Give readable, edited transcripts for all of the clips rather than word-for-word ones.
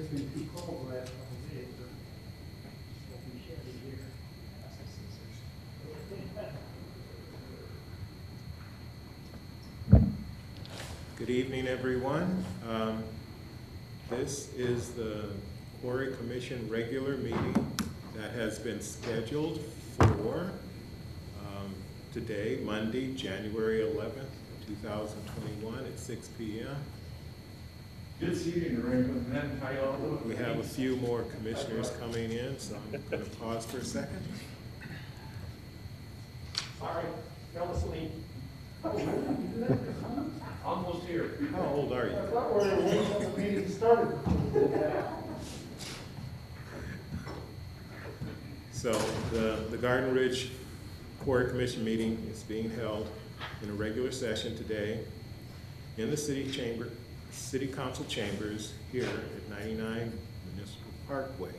It's been too cold the last couple of days, but it's been shabby here. Good evening, everyone. This is the Quarry Commission regular meeting that has been scheduled for today, Monday, January 11th, 2021 at 6 p.m. Good seeing you, Ray. We have a few more commissioners coming in, so I'm going to pause for a second. Sorry, fell asleep. Almost here. How old are you? I thought we were waiting until the meeting started. So the Garden Ridge Quarry Commission meeting is being held in a regular session today in the City Council chambers here at 99 Municipal Parkway.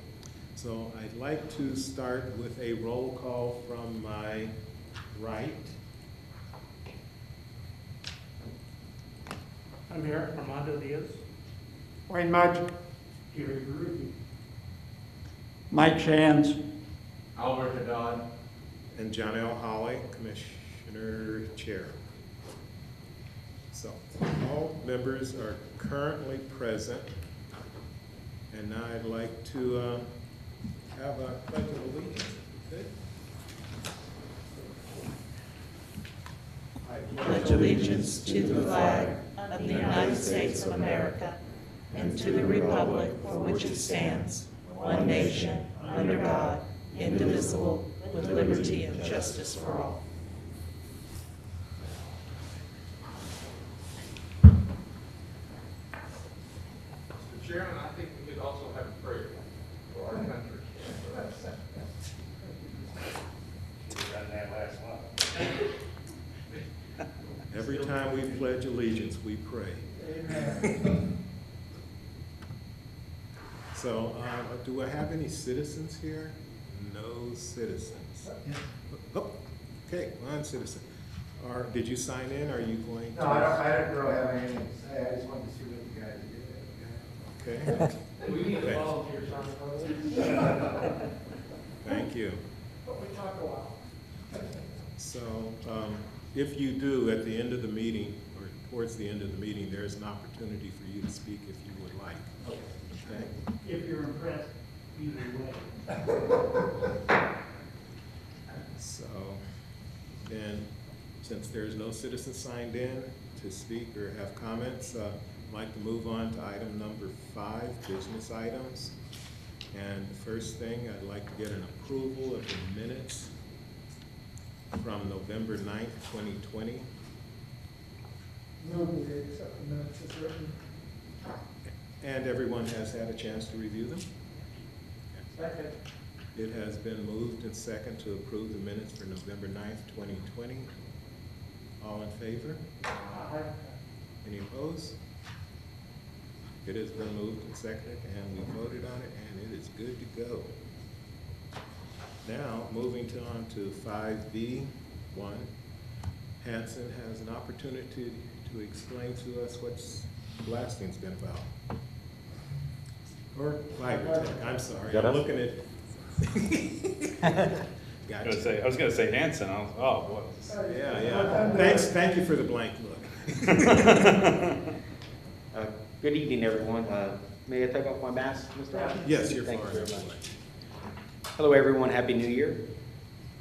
So I'd like to start with a roll call from my right. I'm here, Armando Diaz. Wayne Mudge. Gary Rudy. Mike Shands. Albert Haddad. And John L. Hawley, Commissioner Chair. So all members are currently present. And now I'd like to have a pledge of allegiance. Okay? Pledge allegiance to the flag of the United States of America and to the republic for which it stands, one nation, under God, indivisible, with liberty and justice for all. Mr. Chairman, I think we could also have a prayer for our country. Every time we pledge allegiance, we pray. Amen. So, do I have any citizens here? No citizens. Oh, okay, one citizen. Did you sign in? Are you going to? No, I don't really have anything to say. I just wanted to see what you guys did. Okay. We need a Okay. volunteer, Sean. Thank you. But we talk a while. So, if you do, at the end of the meeting, or towards the end of the meeting, there's an opportunity for you to speak if you would like. Okay? If you're impressed, either way. So, then, since there's no citizen signed in to speak or have comments, I'd like to move on to item number 5, business items. And the first thing, I'd like to get an approval of the minutes from November 9th, 2020. Move to accept the minutes as written. And everyone has had a chance to review them. Second. It has been moved and second to approve the minutes for November 9th, 2020. All in favor? Aye. Any opposed? It has been moved and seconded, and we voted on it, and it is good to go. Now, moving on to 5B1, Hanson has an opportunity to explain to us what blasting's been about. Or fiber tech, I'm sorry, I'm looking at. Gotcha. I was gonna say Hanson. Oh boy. Yeah. Thank you for the blank look. Good evening, everyone. May I take off my mask, Mr. Allen? Yes, you're Thank you fine. very much. Hello, everyone. Happy New Year.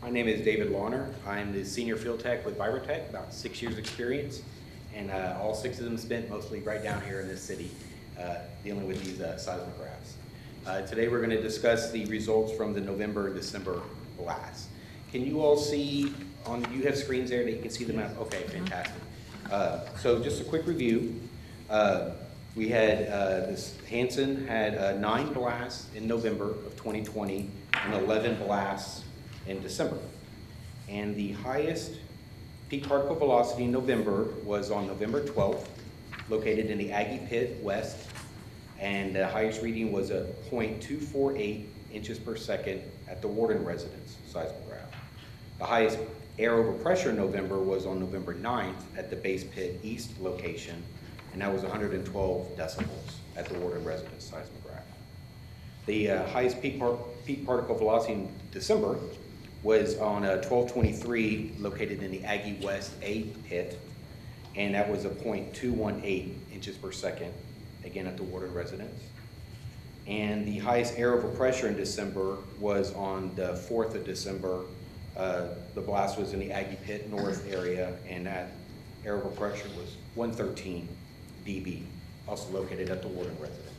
My name is David Lawner. I'm the senior field tech with Vibratech, about 6 years experience, and all 6 of them spent mostly right down here in this city dealing with these seismographs. Today we're going to discuss the results from the November and December blasts. Can you all see you have screens there that you can see them out? Okay, fantastic. So just a quick review. We had Hanson had 9 blasts in November of 2020 and 11 blasts in December. And the highest peak particle velocity in November was on November 12th, located in the Aggie Pit West, and the highest reading was a 0.248 inches per second at the Warden residence seismograph. The highest air over pressure in November was on November 9th at the Base Pit East location, and that was 112 decibels at the Warden residence seismograph. The highest peak particle velocity in December was on 1223, located in the Aggie West A pit, and that was a 0.218 inches per second, again at the Warden residence. And the highest air overpressure in December was on the 4th of December. The blast was in the Aggie Pit North area, and that air overpressure was 113 dB, also located at the Warden residence.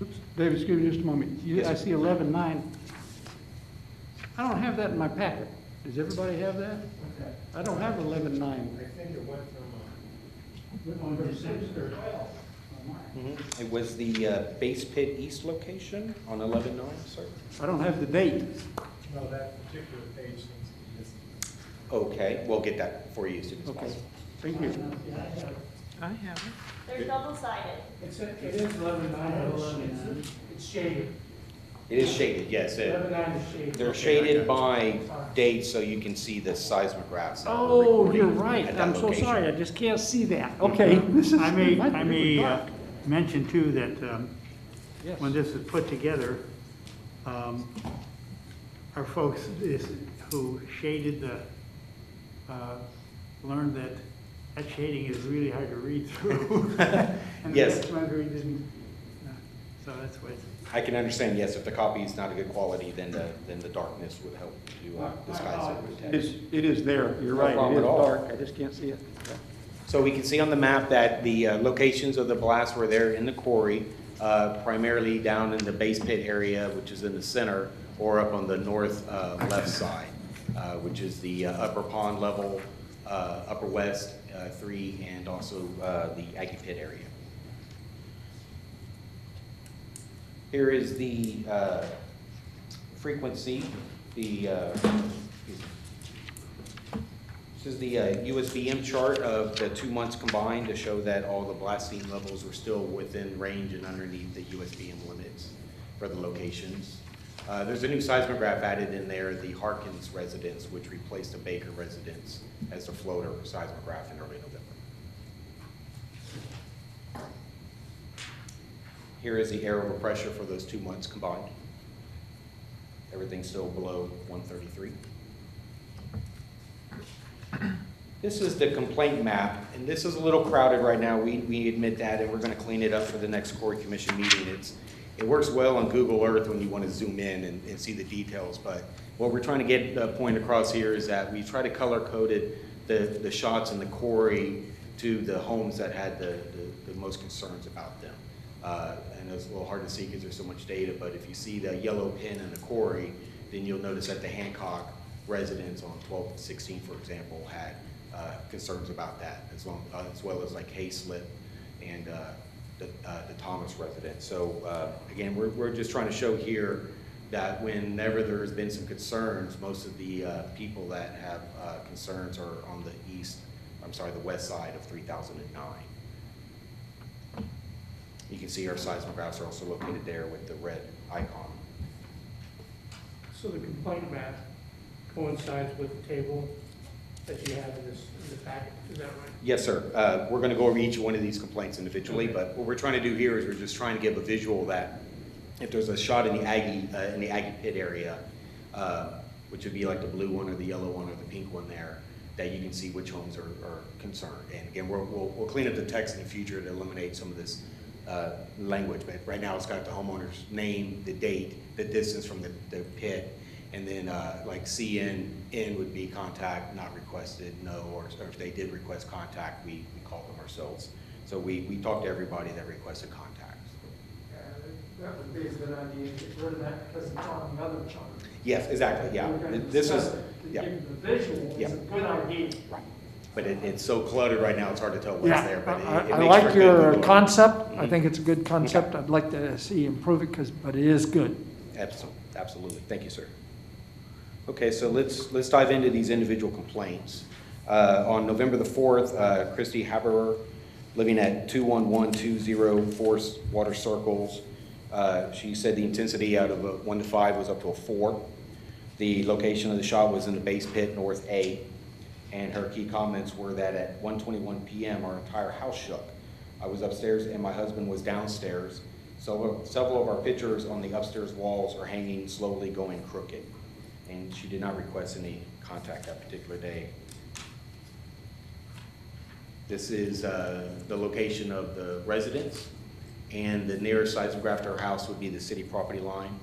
Oops, David, excuse me just a moment. Yes, I sir. see 11.9. I don't have that in my packet. Does everybody have that? I don't have 11.9. I think it went from, On December 12th. It was the Base Pit East location on 11/9, sir. I don't have the date. No, that particular page seems to be missing. Okay, we'll get that for you as soon as Okay, possible. thank you. I have it. They're double-sided. It is 11/9, it's shaded. It is shaded, yes. 11/9 is shaded. They're shaded by date so you can see the seismographs. that we're Oh, recording you're right. at that I'm so location. sorry. I just can't see that. Okay. This is. I may dark. mention too that Yes. when this is put together, our folks who shaded learned that shading is really hard to read through. And Yes. the next one we didn't, so that's what. I can understand, yes, if the copy is not a good quality, then the darkness would help to disguise it. It is there. You're No right. It problem is at all. dark. I just can't see it. So we can see on the map that the locations of the blasts were there in the quarry, primarily down in the base pit area, which is in the center, or up on the north left side, which is the upper pond level, upper west 3, and also the Aggie Pit area. Here is the frequency, this is the USBM chart of the 2 months combined to show that all the blasting levels were still within range and underneath the USBM limits for the locations. There's a new seismograph added in there, the Harkins residence, which replaced the Baker residence as the floater seismograph in early November. Here is the air overpressure for those 2 months combined. Everything's still below 133. This is the complaint map, and this is a little crowded right now. We admit that, and we're going to clean it up for the next Quarry Commission meeting. It works well on Google Earth when you want to zoom in and see the details, but what we're trying to get the point across here is that we try to color-coded the shots in the quarry to the homes that had the most concerns about them. And it's a little hard to see because there's so much data, but if you see the yellow pin in the quarry, then you'll notice that the Hancock residents on 1216, for example, had concerns about that, as well as like Hayslip and the Thomas resident. So again, we're just trying to show here that whenever there has been some concerns, most of the people that have concerns are on the west side of 3009. You can see our seismographs are also located there with the red icon. So the complaint map coincides with the table that you have in the packet, is that right? Yes, sir. We're going to go over each one of these complaints individually, but what we're trying to do here is we're just trying to give a visual that if there's a shot in the Aggie Pit area, which would be like the blue one or the yellow one or the pink one there, that you can see which homes are concerned. And again, we'll clean up the text in the future to eliminate some of this language, but right now it's got the homeowner's name, the date, the distance from the pit, and then like CN, N would be contact not requested, no, or if they did request contact, we call them ourselves. So we talk to everybody that requested contact. That would be a good idea, to get rid of that because it's on the other chart. Yes, exactly, yeah. We're gonna This is, discuss it. yeah. To give the visual is Yeah. a good idea. Right. But it's so cluttered right now, it's hard to tell what's Yeah, there, but it I makes for like a good your Google. concept. I think it's a good concept. I'd like to see you improve it, but it is good. Absolutely. Thank you, sir. Okay, so let's dive into these individual complaints. On November the 4th, Christy Haberer, living at 21120 Forest Water Circles, she said the intensity out of a 1 to 5 was up to a 4. The location of the shot was in the base pit, North A. And her key comments were that at 1:21 p.m., our entire house shook. I was upstairs and my husband was downstairs, Several of our pictures on the upstairs walls are hanging slowly, going crooked, and she did not request any contact that particular day. This is the location of the residence, and the nearest seismograph to her house would be the city property line,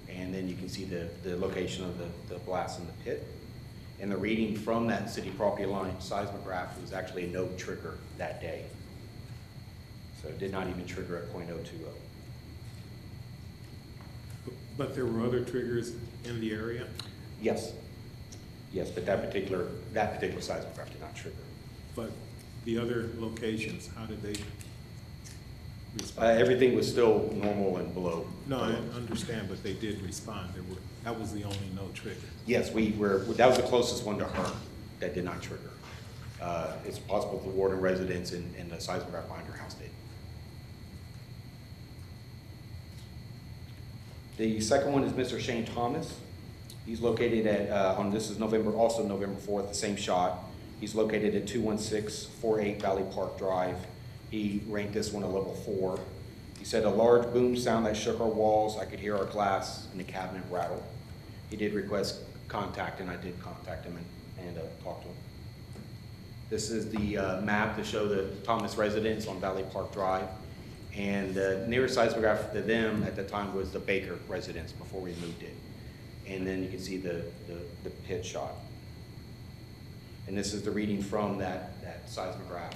and then you can see the location of the blast in the pit. And the reading from that city property line seismograph was actually a no trigger that day. So it did not even trigger at .020. But there were other triggers in the area? Yes. Yes, but that particular seismograph did not trigger. But the other locations, how did they respond? Everything was still normal and below. No, I understand, but they did respond. That was the only no trigger. Yes, that was the closest one to her that did not trigger. It's possible the Warden residence and the seismograph behind her house did. The second one is Mr. Shane Thomas. He's located at, this is also November 4th, the same shot. He's located at 21648 Valley Park Drive. He ranked this one a level 4. He said, a large boom sound that shook our walls. I could hear our glass in the cabinet rattle. He did request contact, and I did contact him and talk to him. This is the map to show the Thomas residence on Valley Park Drive. And the nearest seismograph to them at the time was the Baker residence before we moved it. And then you can see the pit shot. And this is the reading from that seismograph.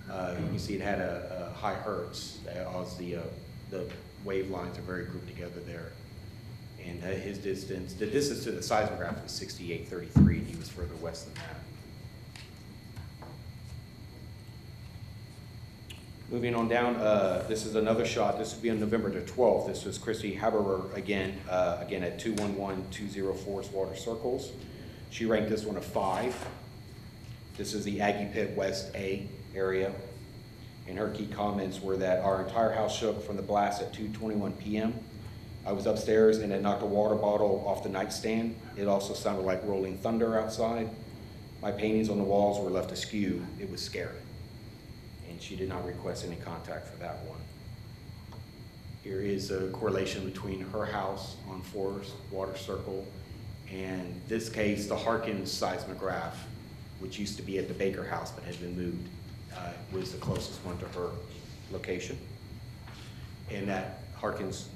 You can see it had a high hertz, as the wave lines are very grouped together there. And the distance to the seismograph was 6833, and he was further west than that. Moving on down, this is another shot. This would be on November the 12th. This was Christy Haberer again at 211-204 Water Circles. She ranked this one a 5. This is the Aggie Pit West A area. And her key comments were that our entire house shook from the blast at 2:21 p.m. I was upstairs and had knocked a water bottle off the nightstand. It also sounded like rolling thunder outside. My paintings on the walls were left askew. It was scary. And she did not request any contact for that one. Here is a correlation between her house on Forest Water Circle and this case, the Harkins seismograph, which used to be at the Baker house but had been moved, was the closest one to her location. And that Harkins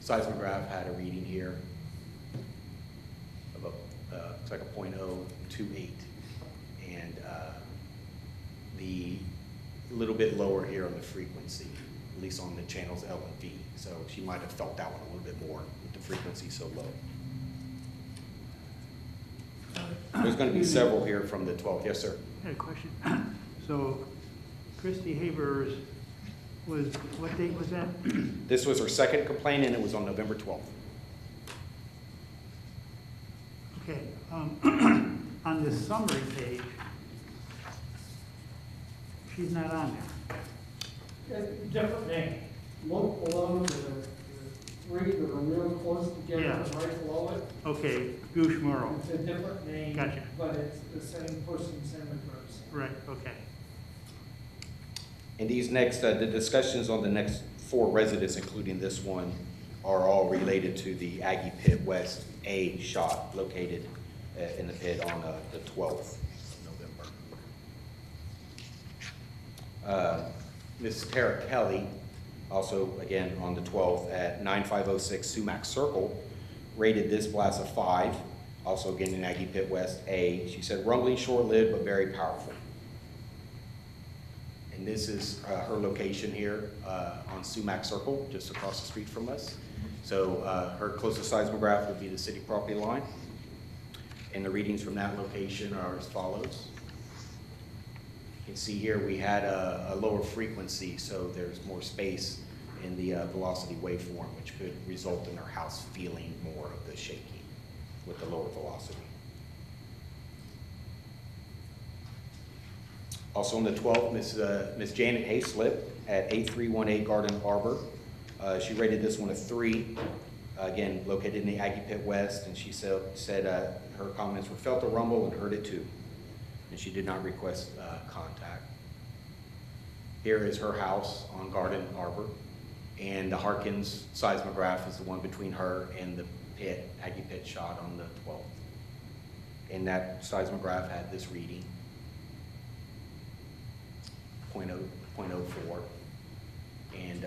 seismograph had a reading here of it's like a .028. And the little bit lower here on the frequency, at least on the channels L and V. So she might have felt that one a little bit more with the frequency so low. There's going to be several here from the 12th. Yes, sir. I had a question. So Christy Haber's was, what date was that? This was her second complaint, and it was on November 12th. Okay, on this summary page, she's not on there. Different name. Look below the three that are real close together, Yeah. right below it. Okay, Goosh Murrow. It's a different name. Gotcha. But it's the same person, same address. Right, okay. And these next, the discussions on the next 4 residents, including this one, are all related to the Aggie Pit West A shot located in the pit on the 12th of November. Ms. Tara Kelly, also again on the 12th at 9506 Sumac Circle, rated this blast a 5, also again in Aggie Pit West A. She said rumbling, short-lived, but very powerful. And this is her location here on Sumac Circle, just across the street from us. So her closest seismograph would be the city property line. And the readings from that location are as follows. You can see here we had a lower frequency, so there's more space in the velocity waveform, which could result in our house feeling more of the shaking with the lower velocity. Also on the 12th, Miss Janet Hayslip at 8318 Garden Arbor. She rated this one a 3, again, located in the Aggie Pit West, and she said her comments were felt a rumble and heard it too. And she did not request contact. Here is her house on Garden Arbor. And the Harkins seismograph is the one between her and the pit, Aggie pit shot on the 12th. And that seismograph had this reading, 0.04. And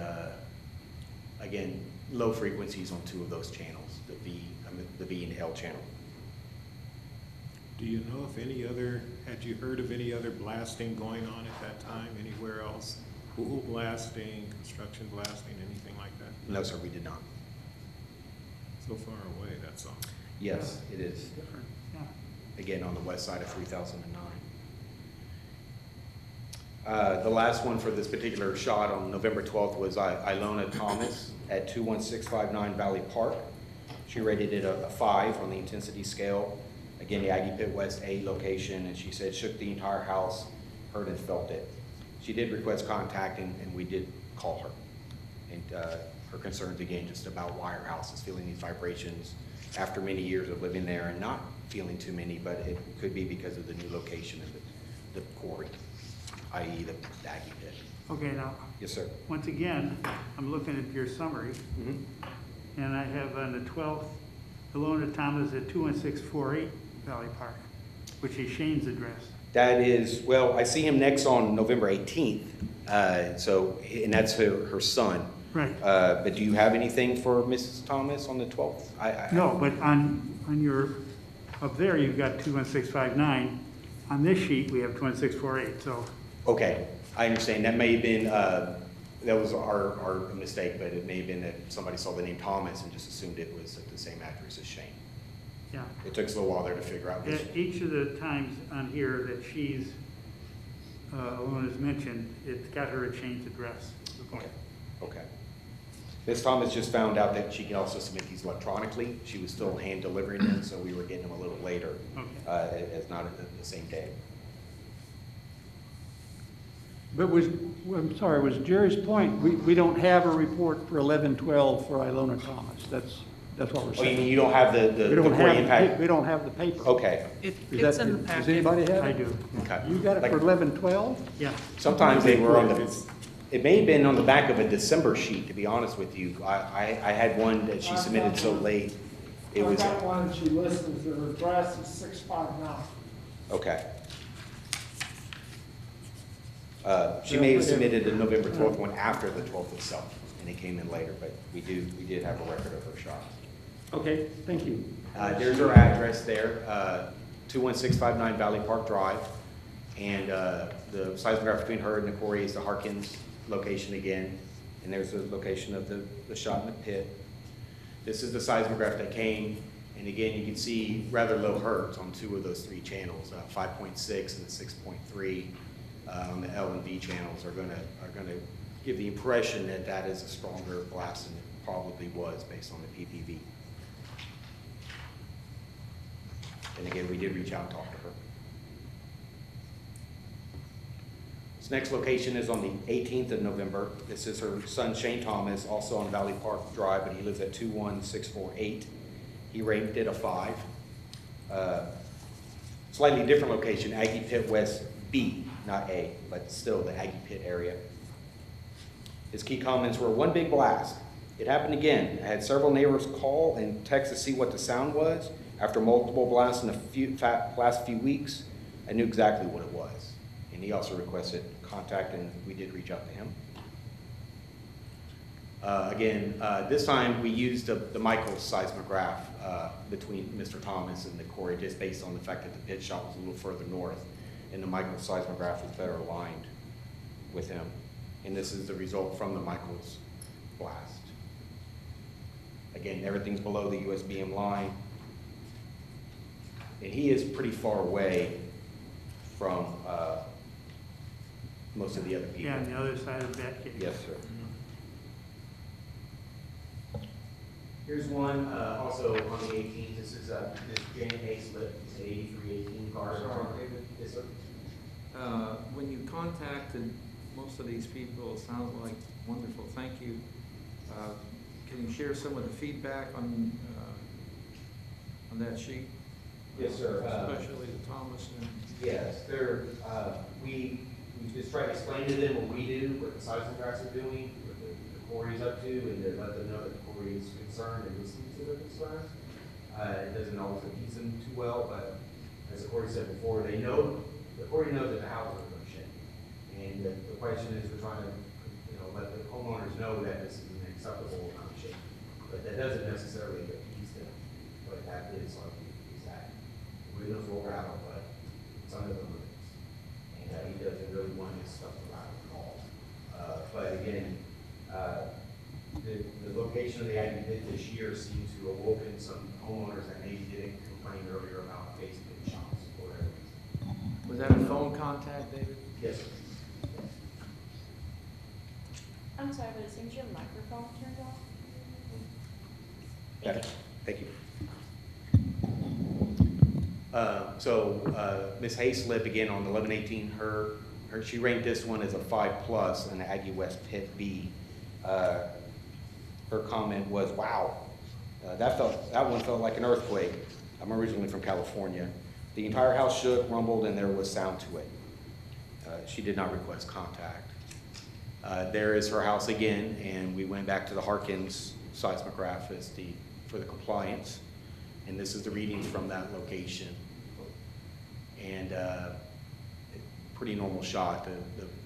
again, low frequencies on 2 of those channels, the V and L channel. Do you know if had you heard of any other blasting going on at that time, anywhere else? Pool blasting, construction blasting, anything like that? No, sir, we did not. So far away, that's all. Yes, it is. Different, yeah. Again, on the west side of 3009. The last one for this particular shot on November 12th was Ilona Thomas at 21659 Valley Park. She rated it a 5 on the intensity scale. Again, the Aggie Pit West A location, and she said shook the entire house, heard and felt it. She did request contact, and we did call her. And her concerns, again, just about why her house is feeling these vibrations after many years of living there and not feeling too many, but it could be because of the new location of the quarry, i.e. the Aggie Pit. Okay, now, Yes, sir. once again, I'm looking at your summary, Mm-hmm. and I have on the 12th, Ilona Thomas at 21648 Valley Park, which is Shane's address. That is, well, I see him next on November 18th, and that's her son. Right. But do you have anything for Mrs. Thomas on the 12th? No, but on your, up there, you've got 21659. On this sheet, we have 21648, so. Okay, I understand. That may have been, that was our mistake, but it may have been that somebody saw the name Thomas and just assumed it was at the same address as Shane. Yeah. It took us a little while there to figure out which. At each of the times on here that she's, Ilona's mentioned, it's got her at Shane's address. Okay, okay. Ms. Thomas just found out that she can also submit these electronically. She was still hand delivering them, so we were getting them a little later, as not at the same day. But I'm sorry, was Jerry's point, we don't have a report for 11/12 for Ilona Thomas. That's what we're Oh, you saying. mean you don't have the We don't Quarry have, impact? we don't have the paper. Okay, It's Is in the Does packet. anybody have I it? do, okay. You got it Like, for 11/12? yeah. sometimes they were on it may have been on the back of a December sheet, to be honest with you. I had one that she submitted so late. It was, I got one, she listens, the address is 659. okay. She may have submitted the November 12th one after the 12th itself, and it came in later, but we did have a record of her shot. Okay, thank you. There's her address there, 21659 Valley Park Drive, and the seismograph between her and the quarry is the Harkins location again, and there's the location of the shot in the pit. This is the seismograph that came, and again, you can see rather low hertz on 2 of those 3 channels, 5.6 and the 6.3 on the L and V channels are gonna give the impression that that is a stronger blast than it probably was based on the PPV. And again, we did reach out and talk to her. This next location is on the 18th of November. This is her son Shane Thomas, also on Valley Park Drive, but he lives at 21648. He rated it a 5. Slightly different location, Aggie Pit West B, not A, but still the Aggie Pit area. His key comments were, one big blast. It happened again. I had several neighbors call and text to see what the sound was. After multiple blasts in the last few weeks, I knew exactly what it was. And he also requested contact, and we did reach out to him. This time we used the Michaels seismograph between Mr. Thomas and the quarry, just based on the fact that the pit shot was a little further north, and the Michaels seismograph was better aligned with him. And this is the result from the Michaels blast. Again, everything's below the USBM line, and he is pretty far away from most of the other people. Yeah, on the other side of that case. Yes, sir. Here's one also on the 18th. This is Ms. Jane Hayslip. It's an 8318 car. Yes, sir. When you contacted most of these people, it sounds like wonderful. Thank you. Can you share some of the feedback on that sheet? Yes, sir. Especially the Thomas and. Yes, we just try to explain to them what we do, what the seismographs are doing, what the Quarry's up to and to let them know that Quarry is concerned and listening to their concerns. It doesn't always appease them too well, but as the Quarry said before, the Quarry knows that the houses are going to shake. And the question is, we're trying to, let the homeowners know that this is an acceptable amount of shaking. But that doesn't necessarily appease them. But that is like, is that windows will rattle, but it's under the limits. And he doesn't really want his stuff to rattle at all. But again, the location of the Aggie pit this year seems to have awoken some homeowners that maybe didn't complain earlier about basement shops or whatever. Was that a phone contact, David? Yes, sir. I'm sorry, but it seems your microphone turned off. Better. Thank you. Ms. Hayslip, again, on 1118, she ranked this one as a 5+ in the Aggie West Pit B. Her comment was, wow, that one felt like an earthquake. I'm originally from California. The entire house shook, rumbled, and there was sound to it. She did not request contact. There is her house again, and we went back to the Harkins seismograph for the compliance. And this is the readings from that location. And pretty normal shot.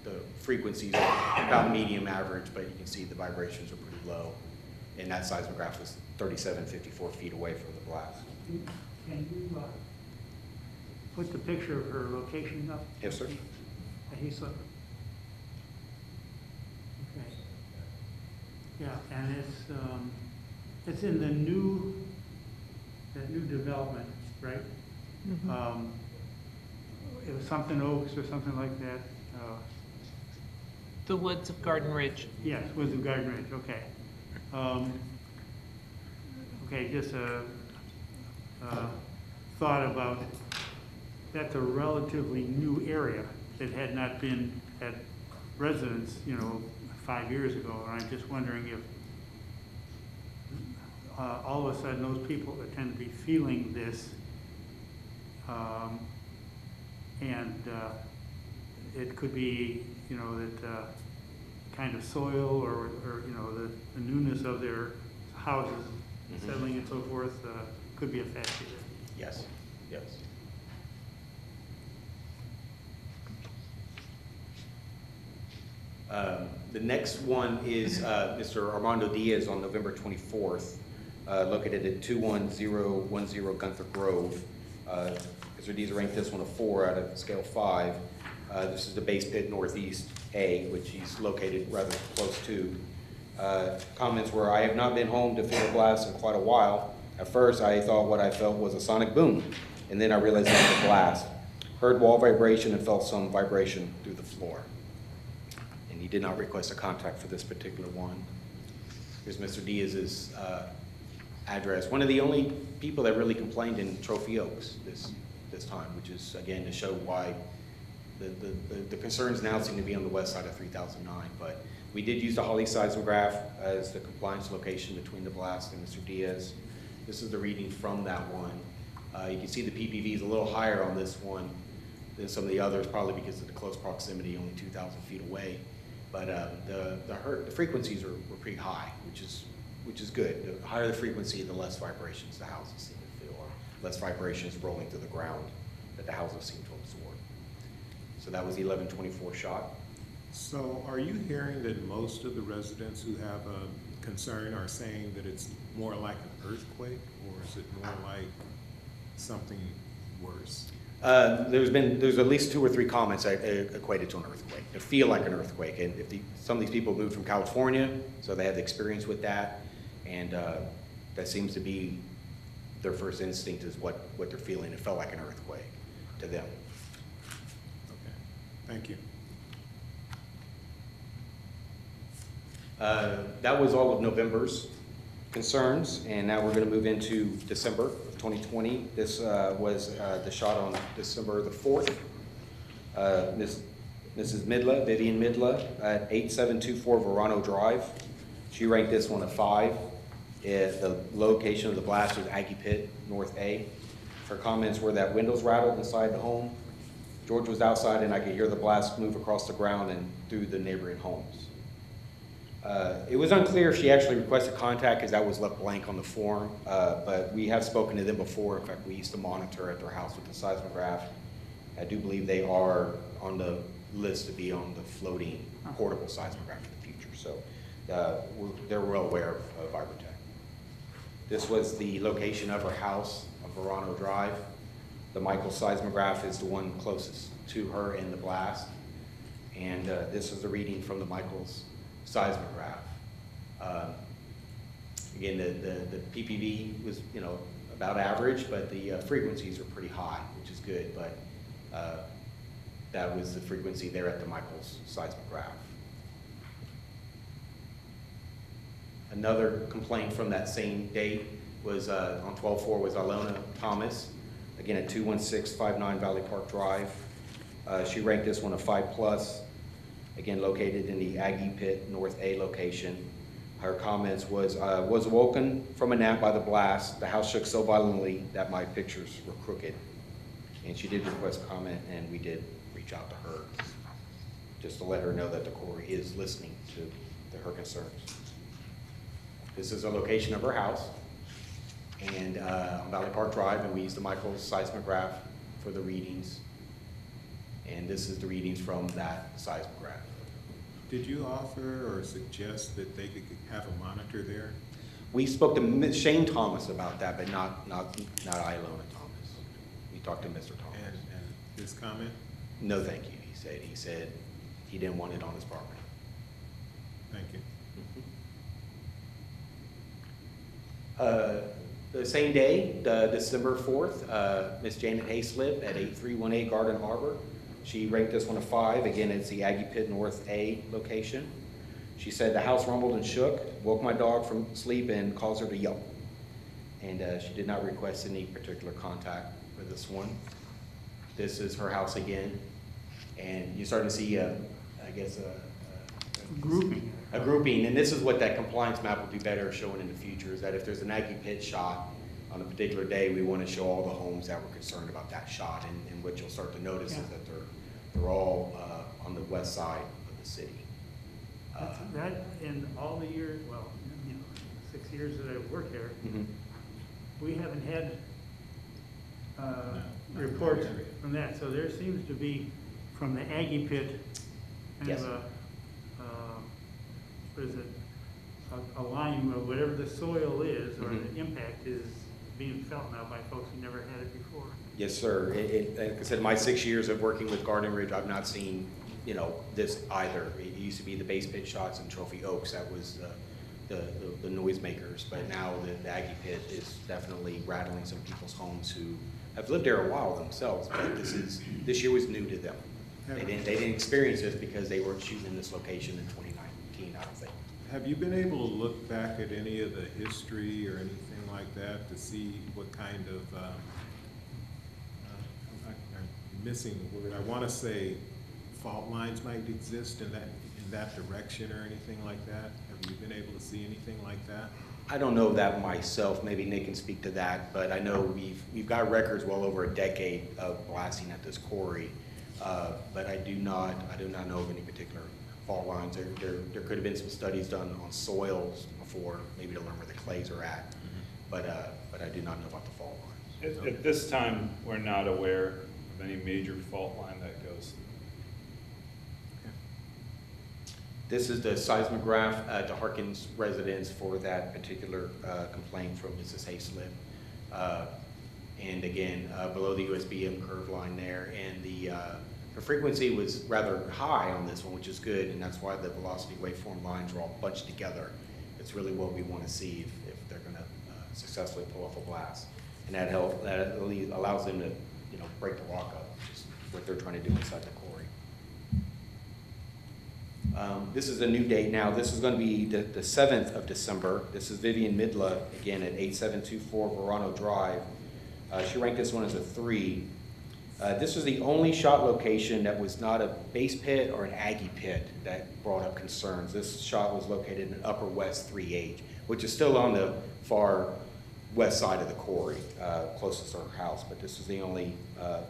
The frequencies are about medium average, but you can see the vibrations are pretty low. And that seismograph was 3754 feet away from the blast. Can you put the picture of her location up? Yes, sir. He's okay. Yeah, and it's in the new development, right? It was something Oaks or something like that. The Woods of Garden Ridge. Yes, Woods of Garden Ridge, okay. Okay, just a thought about, that's a relatively new area that had not been at residents, 5 years ago. And I'm just wondering if all of a sudden those people that tend to be feeling this, and it could be, that kind of soil or the newness of their houses settling and so forth could be a factor. Yes, yes. The next one is Mr. Armando Diaz on November 24th, located at 21010 Gunther Grove. Mr. Diaz ranked this one a 4 out of scale 5. This is the base pit northeast A, which he's located rather close to. Comments were, I have not been home to feel a blast in quite a while. At first, I thought what I felt was a sonic boom, and then I realized it was a blast. Heard wall vibration and felt some vibration through the floor. And he did not request a contact for this particular one. Here's Mr. Diaz's address. One of the only people that really complained in Trophy Oaks this time, which is, again, to show why the concerns now seem to be on the west side of 3009. But we did use the Holly seismograph as the compliance location between the blast and Mr. Diaz. This is the reading from that one. You can see the PPV is a little higher on this one than some of the others, probably because of the close proximity, only 2,000 feet away. But the frequencies were pretty high, which is good. The higher the frequency, the less vibrations the houses seem to feel, or less vibrations rolling through the ground that the houses seem to absorb. So that was the 1124 shot. So are you hearing that most of the residents who have a concern are saying that it's more like an earthquake, or is it more like something worse? There's at least 2 or 3 comments that equated to an earthquake. They feel like an earthquake, and if some of these people moved from California, so they have the experience with that, and that seems to be their first instinct is what they're feeling. It felt like an earthquake to them. Okay, thank you. That was all of November's concerns, and now we're going to move into December of 2020. This was the shot on December the 4th. Mrs. Midla, Vivian Midla, at 8724 Verano Drive. She ranked this one a 5. The location of the blast was Aggie Pit, North A. Her comments were that windows rattled inside the home. George was outside and I could hear the blast move across the ground and through the neighboring homes. It was unclear if she actually requested contact because that was left blank on the form, but we have spoken to them before. In fact, we used to monitor at their house with the seismograph. I do believe they are on the list to be on the floating portable seismograph in the future. So they're well aware of Vibrotech. This was the location of her house on Verano Drive. The Michael seismograph is the one closest to her in the blast. And this is the reading from the Michael's seismograph. Again, the PPV was, about average, but the frequencies are pretty high, which is good. But that was the frequency there at the Michael's seismograph. Another complaint from that same date was on 12/4 was Ilona Thomas, again at 21659 Valley Park Drive. She ranked this one a 5+, again located in the Aggie Pit North A location. Her comments was awoken from a nap by the blast. The house shook so violently that my pictures were crooked. And she did request comment, and we did reach out to her just to let her know that the Quarry is listening to her concerns. This is a location of her house and on Valley Park Drive, and we used the Michael's seismograph for the readings. And this is the readings from that seismograph. Did you offer or suggest that they could have a monitor there? We spoke to Shane Thomas about that, but not Ilona Thomas. We talked to Mr. Thomas. And his comment? No, thank you. He said he didn't want it on his property. Thank you. The same day, December 4th, Miss Janet Hayslip at 8318 Garden Harbor. She ranked this one a 5. Again, it's the Aggie Pit North A location. She said the house rumbled and shook, woke my dog from sleep, and caused her to yelp. And she did not request any particular contact for this one. This is her house again. And you're starting to see, I guess, Grouping. a grouping, and this is what that compliance map will be better showing in the future, is that if there's an Aggie Pit shot on a particular day, we want to show all the homes that were concerned about that shot, and what you'll start to notice is that they're all on the west side of the city. That, in all the years, 6 years that I've worked there, we haven't had reports from that, so there seems to be, from the Aggie Pit, kind of a, what is it, a line of whatever the soil is, or the impact is being felt now by folks who never had it before. Yes, sir. Like I said, my 6 years of working with Garden Ridge, I've not seen, this either. It used to be the base pit shots and Trophy Oaks, that was the noisemakers, but now the Aggie Pit is definitely rattling some people's homes who have lived there a while themselves, but this year was new to them. They didn't experience this because they weren't shooting in this location in 2019, I don't think. Have you been able to look back at any of the history or anything like that to see what kind of, I'm missing the word, I want to say fault lines might exist in that direction or anything like that? Have you been able to see anything like that? I don't know that myself. Maybe Nick can speak to that, but I know we've got records well over a decade of blasting at this quarry. But I do not know of any particular fault lines. There could have been some studies done on soils before, maybe to learn where the clays are at, but I do not know about the fault lines. At this time, we're not aware of any major fault line that goes. This is the seismograph to Harkins residence for that particular complaint from Mrs. Hayslip. And again, below the USBM curve line there, and the frequency was rather high on this one, which is good, and that's why the velocity waveform lines are all bunched together. It's really what we want to see if they're going to successfully pull off a blast, and that allows them to break the rock up, which is what they're trying to do inside the quarry. This is a new date now. This is going to be the 7th of December. This is Vivian Midla, again at 8724 Verano Drive. She ranked this one as a 3. This was the only shot location that was not a base pit or an Aggie pit that brought up concerns. This shot was located in Upper West 3H, which is still on the far west side of the quarry, closest to her house, but this is the only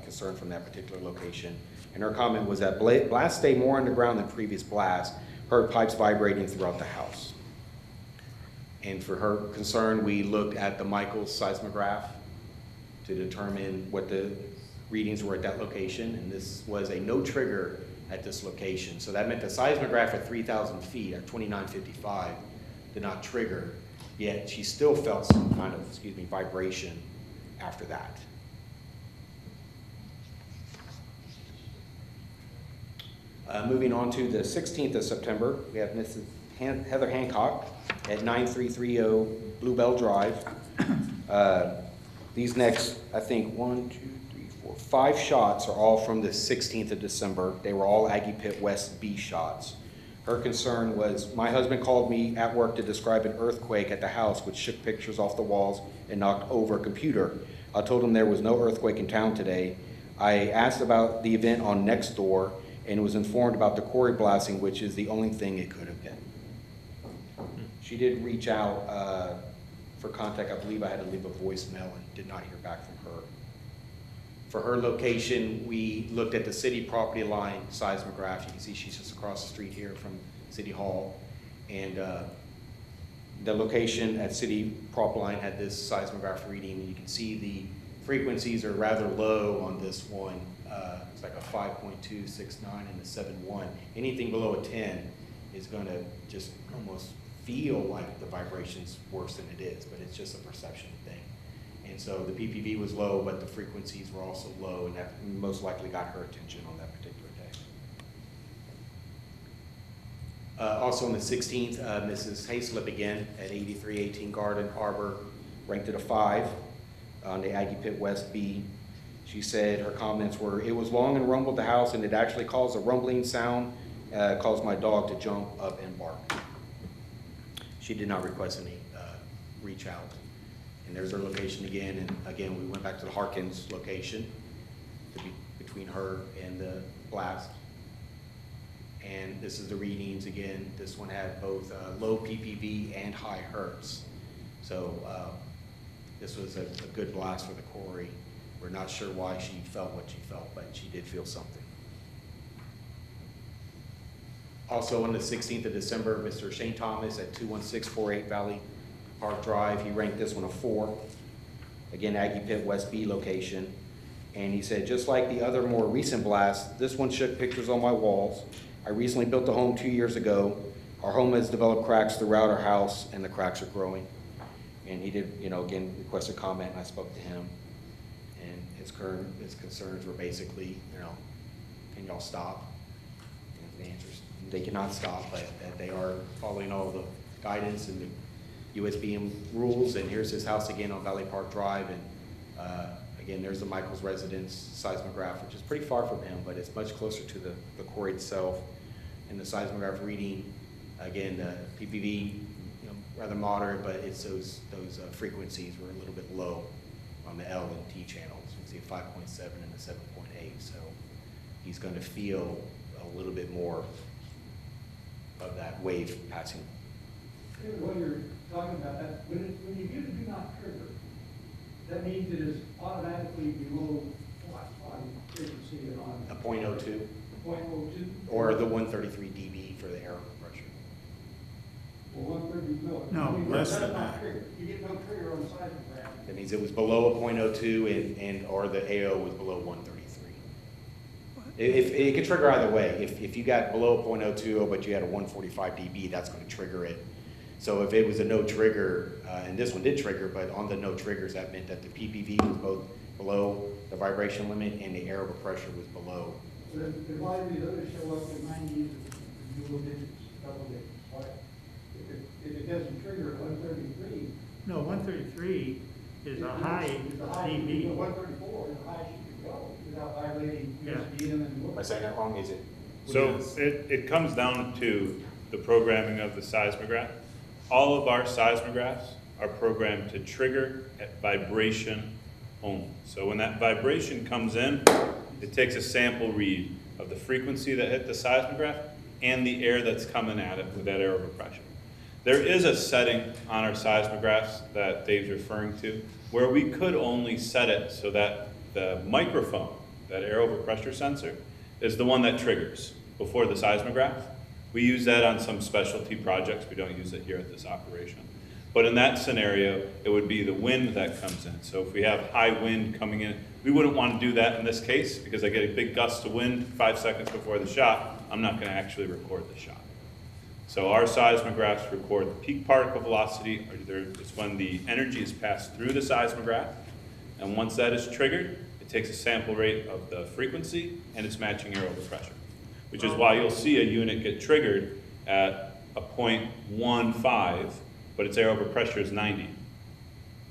concern from that particular location. And her comment was that blasts stay more underground than previous blasts, heard pipes vibrating throughout the house. And for her concern, we looked at the Michaels seismograph to determine what the readings were at that location, and this was a no trigger at this location. So that meant the seismograph at 3,000 feet at 2955 did not trigger, yet she still felt some kind of, vibration after that. Moving on to the 16th of September, we have Mrs. Heather Hancock at 9330 Bluebell Drive. These next, I think, 5 shots are all from the 16th of December. They were all Aggie Pit West B shots. Her concern was, my husband called me at work to describe an earthquake at the house which shook pictures off the walls and knocked over a computer. I told him there was no earthquake in town today. I asked about the event on Nextdoor and was informed about the Quarry blasting, which is the only thing it could have been. She did reach out for contact. I believe I had to leave a voicemail and did not hear back from her. For her location, we looked at the city property line seismograph. You can see she's just across the street here from City Hall. And the location at city property line had this seismograph reading. You can see the frequencies are rather low on this one. It's like a 5.269 and a 7.1. Anything below a 10 is going to just almost feel like the vibration's worse than it is, but it's just a perception thing. And so the PPV was low, but the frequencies were also low, and that most likely got her attention on that particular day. Also on the 16th, Mrs. Hayslip again at 8318 Garden Arbor, ranked at a 5 on the Aggie Pit West B. She said her comments were, it was long and rumbled the house, and it actually caused a rumbling sound, caused my dog to jump up and bark. She did not request any reach out. And there's her location again, and again, we went back to the Harkins location to be between her and the blast. And this is the readings again. This one had both low PPV and high hertz. So this was a good blast for the Quarry. We're not sure why she felt what she felt, but she did feel something. Also on the 16th of December, Mr. Shane Thomas at 21648 Valley Park Drive, he ranked this one a 4. Again, Aggie Pit West B location. And he said, just like the other more recent blasts, this one shook pictures on my walls. I recently built a home 2 years ago. Our home has developed cracks throughout our house, and the cracks are growing. And he did, again, request a comment, and I spoke to him. And his concerns were basically, can y'all stop? And the answer is they cannot stop, but that they are following all the guidance and the USBM rules. And here's his house again on Valley Park Drive. And again, there's the Michaels residence seismograph, which is pretty far from him, but it's much closer to the Quarry itself. And the seismograph reading, again, the PPV, rather moderate, but it's those frequencies were a little bit low on the L and T channels. You can see a 5.7 and a 7.8, so he's going to feel a little bit more of that wave passing. When you're talking about that, when you get a do not trigger, that means it is automatically below what on frequency on? A 0.02. 0.02? Or the 133 dB for the air pressure. Well, 130, no. No, I mean, less that's than not that. trigger. You get no trigger on the seismograph. That means it was below a 0.02 or the AO was below 133. It could trigger either way. If you got below a 0.02 but you had a 145 dB, that's going to trigger it. So if it was a no trigger, and this one did trigger, but on the no triggers, that meant that the PPV was both below the vibration limit and the air pressure was below. So then why do the others show up in 90s and dual digits, double digits? Why? If it doesn't trigger at 133. No, 133 is a high It's a high, dB. 134 is the highest you can go without violating Yeah. USBM and. Am I saying that wrong? Is it? So it comes down to the programming of the seismograph. All of our seismographs are programmed to trigger at vibration only. So when that vibration comes in, it takes a sample read of the frequency that hit the seismograph and the air that's coming at it with that air overpressure. There is a setting on our seismographs that Dave's referring to where we could only set it so that the microphone, that air overpressure sensor, is the one that triggers before the seismograph. We use that on some specialty projects. We don't use it here at this operation. But in that scenario, it would be the wind that comes in. So if we have high wind coming in, we wouldn't want to do that in this case because I get a big gust of wind 5 seconds before the shot. I'm not going to actually record the shot. So our seismographs record the peak particle velocity. It's when the energy is passed through the seismograph. And once that is triggered, it takes a sample rate of the frequency and it's matching air overpressure, which is why you'll see a unit get triggered at a 0.15, but its air overpressure is 90.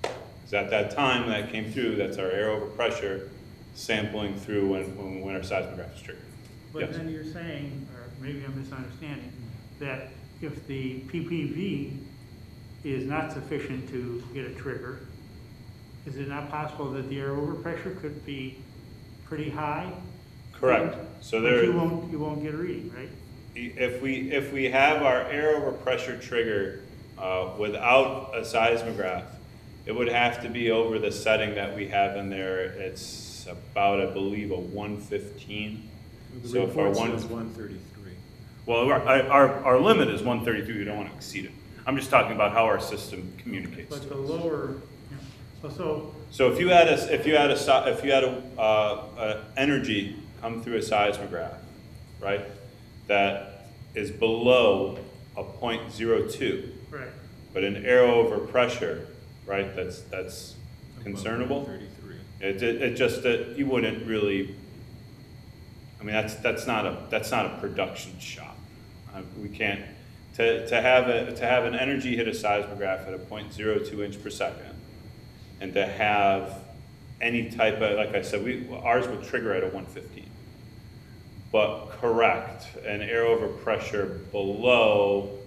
Because at that time that came through, that's our air overpressure sampling through when our seismograph is triggered. But Yes. then you're saying, or maybe I'm misunderstanding, that if the PPV is not sufficient to get a trigger, is it not possible that the air overpressure could be pretty high? Correct. So But there, you won't get a reading, right? if we have our air overpressure trigger without a seismograph, it would have to be over the setting that we have in there. It's about, I believe, a 115. The So if our report one, says 133. well, our limit is 133. We don't want to exceed it. I'm just talking about how our system communicates. But the lower, so So if you had a energy come through a seismograph, right, that is below a 0.02, right. but an air over pressure, right, that's concernable. 133. It just that you wouldn't really. I mean, that's not a production shot. We can't to have an energy hit a seismograph at a 0.02 inch per second, and to have any type of, like I said, ours would trigger at a 115. But correct, an air over pressure below.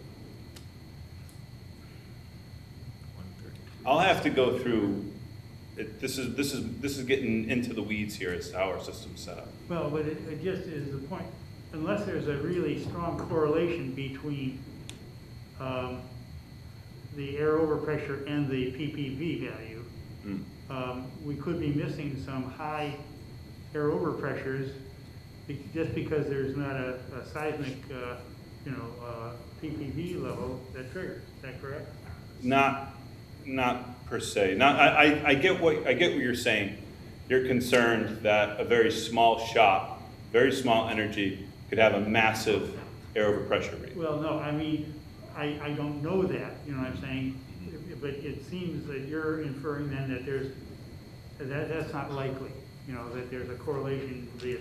I'll have to go through. This is getting into the weeds here as to how our system's set up. Well, but it just is the point, unless there's a really strong correlation between the air overpressure and the PPV value, we could be missing some high air overpressures just because there's not a seismic, PPV level that triggers. Is that correct? Not per se. I get what you're saying. You're concerned that a very small shot, very small energy, could have a massive air overpressure rate. Well, no, I mean, I don't know that, you know what I'm saying? But it seems that you're inferring then that that's not likely, that there's a correlation with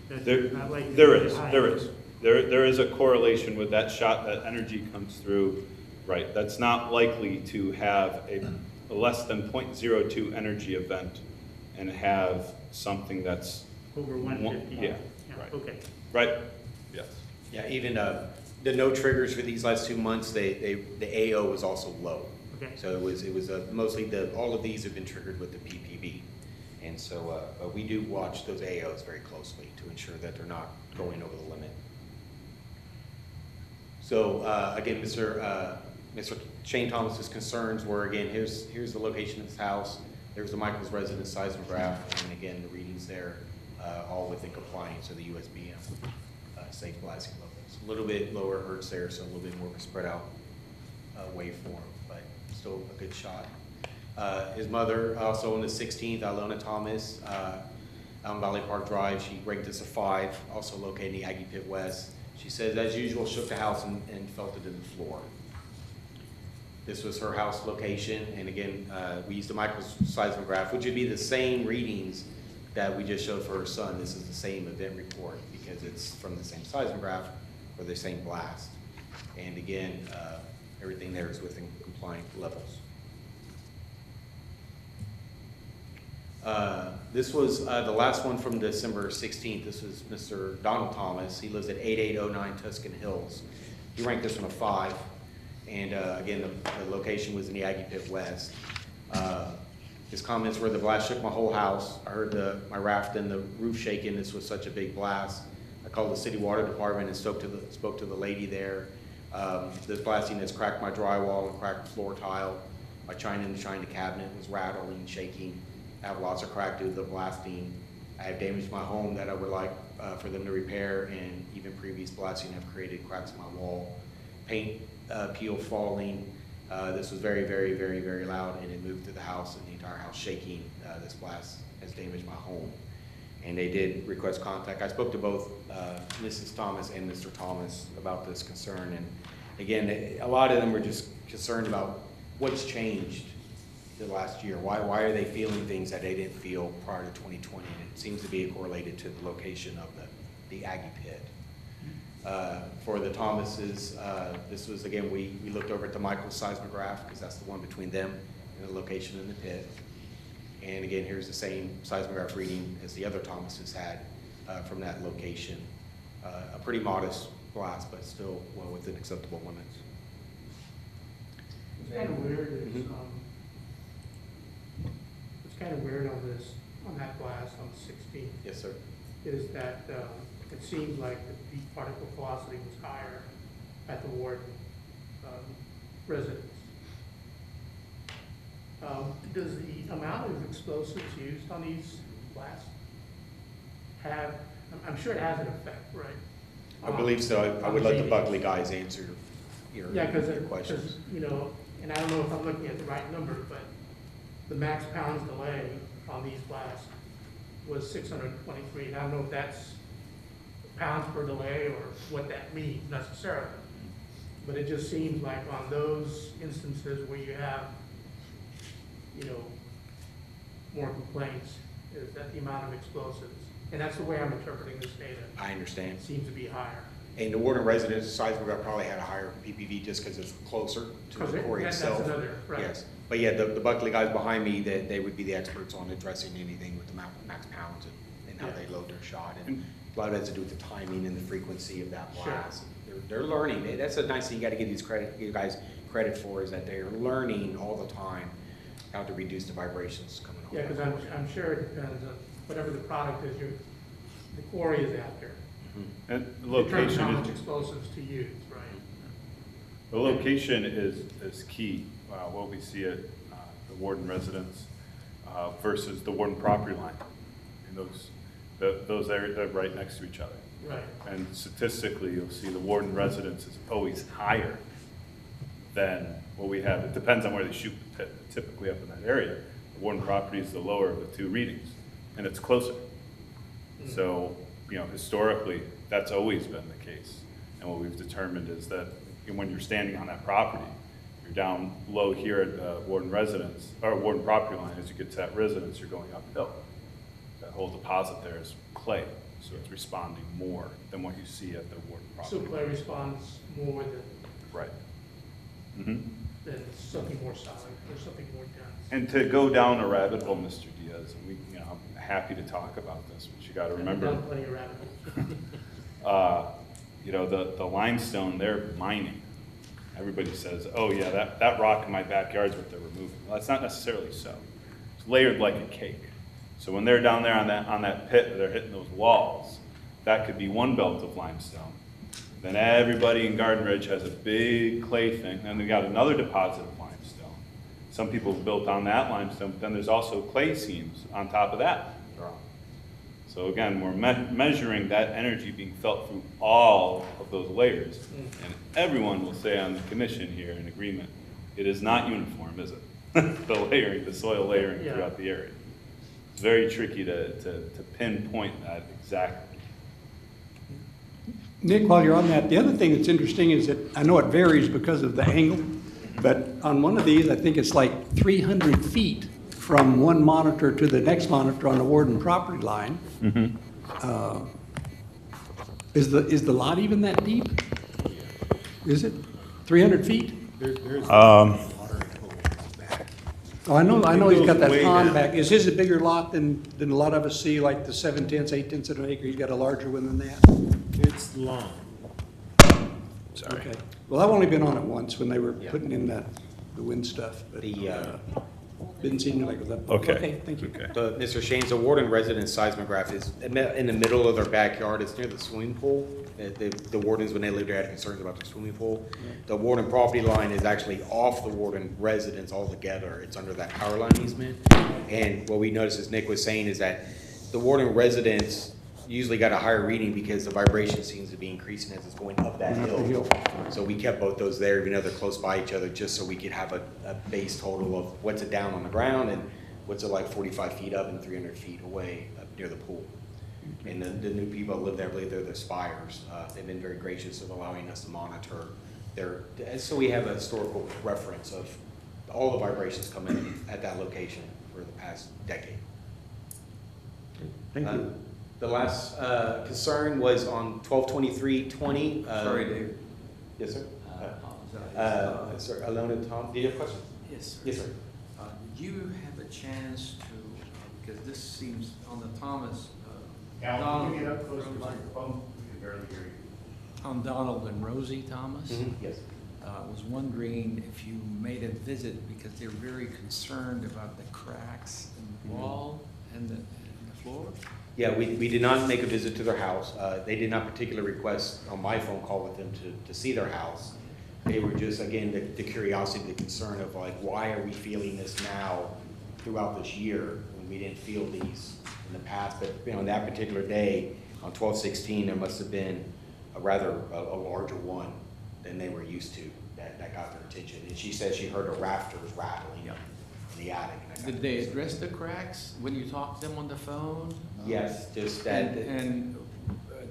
that's not likely. There is a correlation with that shot. That energy comes through, right? That's not likely to have a less than 0.02 energy event and have something that's over 150. Yeah, right. Okay. Right. Yes. Yeah, even the no triggers for these last 2 months, the AO was also low. Okay. So it was mostly all of these have been triggered with the PPV. And so we do watch those AOs very closely to ensure that they're not going over the limit. So again, Mr. Shane Thomas's concerns were, again, here's the location of his house. There's the Michael's residence seismograph, and again, the readings there, all within compliance with the USBM safe blasting levels. A little bit lower hertz there, so a little bit more of a spread out waveform, but still a good shot. His mother, also on the 16th, Ilona Thomas, on Valley Park Drive, she ranked us a 5, also located in the Aggie Pit West. She says, as usual, shook the house and felt it in the floor. This was her house location, and again, we used the Michael's seismograph, which would be the same readings that we just showed for her son. This is the same event report because it's from the same seismograph or the same blast. And again, everything there is within compliant levels. This was the last one from December 16th. This was Mr. Donald Thomas. He lives at 8809 Tuscan Hills. He ranked this one a 5. And again, the location was in the Aggie Pit West. His comments were, the blast shook my whole house. I heard my raft and the roof shaking. This was such a big blast. I called the city water department and spoke to the lady there. This blasting has cracked my drywall and cracked the floor tile. My china cabinet was rattling, shaking. I have lots of crack due to the blasting. I have damaged my home that I would like for them to repair, and even previous blasting have created cracks in my wall, paint peel falling. This was very, very, very, very loud, and it moved through the house and the entire house shaking. This blast has damaged my home. And they did request contact. I spoke to both Mrs. Thomas and Mr. Thomas about this concern. And again, a lot of them were just concerned about what's changed the last year. Why are they feeling things that they didn't feel prior to 2020? And it seems to be correlated to the location of the Aggie pit. For the Thomases, this was, again, we looked over at the Michael seismograph, because that's the one between them and the location in the pit. And again, here's the same seismograph reading as the other Thomases had from that location. A pretty modest blast, but still well within acceptable limits. It's kind of weird, it's kind of weird on that blast on the 16th. Yes, sir. Is that it seems like the peak particle velocity was higher at the Warden residence. Does the amount of explosives used on these blasts have, I'm sure it has an effect, right? I believe so. I would let the Buckley guys answer your Because, questions. you know, and I don't know if I'm looking at the right number, but the max pounds delay on these blasts was 623. And I don't know if that's pounds per delay or what that means necessarily. But it just seems like on those instances where you have, you know, more complaints, is that the amount of explosives. And that's the way I'm interpreting this data. I understand. It seems to be higher. And the Warden residence seismograph probably had a higher PPV just because it's closer to the quarry itself. That's another, right. Yes. But yeah, the Buckley guys behind me, they would be the experts on addressing anything with the max pounds and how they load their shot. And a lot of it has to do with the timing and the frequency of that blast. Sure. They're learning. That's a nice thing you got to give you guys credit for, is that they're learning all the time how to reduce the vibrations coming off. Yeah, because I'm sure it depends on whatever the product is the quarry is after. And the Determine location how is, much explosives to use, right? the location is key. What we see at the Warden residence versus the Warden property line. And those areas are right next to each other. Right. And statistically, you'll see the Warden residence is always higher than what we have. It depends on where they shoot the pit, but typically up in that area. The Warden property is the lower of the two readings, and it's closer. So, you know, historically, that's always been the case. And what we've determined is that when you're standing on that property, you're down low here at Warden residence, or Warden property line. As you get to that residence, you're going uphill. That whole deposit there is clay, so it's responding more than what you see at the Warden property. So clay responds more than, Right. Mm-hmm. than something more solid or something more dense. And to go down a rabbit hole, Mr. Diaz, and I'm happy to talk about this, but you got to remember. I've done plenty of rabbit holes. You know, the limestone they're mining. Everybody says, oh yeah, that rock in my backyard is what they're removing. Well, that's not necessarily so. It's layered like a cake. So when they're down there on that pit, they're hitting those walls. That could be one belt of limestone. Then everybody in Garden Ridge has a big clay thing, and they got another deposit of limestone. Some people have built on that limestone, but then there's also clay seams on top of that. So again, we're measuring that energy being felt through all of those layers. And everyone will say on the commission here in agreement, it is not uniform, is it? The layering, the soil layering throughout the area. It's very tricky to pinpoint that exactly. Nick, while you're on that, the other thing that's interesting is that I know it varies because of the angle, but on one of these, I think it's like 300 feet from one monitor to the next monitor on the Warden property line. Mm-hmm. Is the lot even that deep? Is it 300 feet? Oh, I know he's got that pond back. Is his a bigger lot than a lot of us see, like the 7/10, 8/10 of an acre? He's got a larger one than that? It's long. Sorry. Okay. Well, I've only been on it once when they were putting in the wind stuff, but didn't seem like it was up. Okay. Thank you. Okay. Mr. Shane's, the Warden residence seismograph is in the middle of their backyard. It's near the swimming pool. The Wardens, when they lived there, had concerns about the swimming pool. The Warden property line is actually off the Warden residence altogether. It's under that power line easement. And what we noticed, as Nick was saying, is that the Warden residence usually got a higher reading because the vibration seems to be increasing as it's going up that Up the hill. hill. So we kept both those there, even though they're close by each other, just so we could have a base total of what's it down on the ground and what's it like 45 feet up and 300 feet away up near the pool. And the new people that live there, I believe they're the Spires. They've been very gracious of allowing us to monitor their, so we have a historical reference of all the vibrations coming at that location for the past decade. Thank you. The last concern was on 12/23/20. Sorry, Dave. Yes, sir. Apologize. Sir, Alona, Tom, do you have a question? Yes, sir. Yes, sir. Did you have a chance to, because this seems on the Thomas, Al, can you get up close to the microphone? We can barely hear you. on Donald and Rosie Thomas. Yes. Was wondering if you made a visit because they're very concerned about the cracks in the wall and the floor. Yeah, we did not make a visit to their house. They did not particularly request on my phone call with them to see their house. They were just, again, the curiosity, the concern of like, why are we feeling this now throughout this year when we didn't feel these in the past? But on that particular day, on 12/16, there must have been a larger one than they were used to that got their attention. And she said she heard the rafters rattling in the attic. And Did they address the cracks when you talked to them on the phone? Yes, just that. And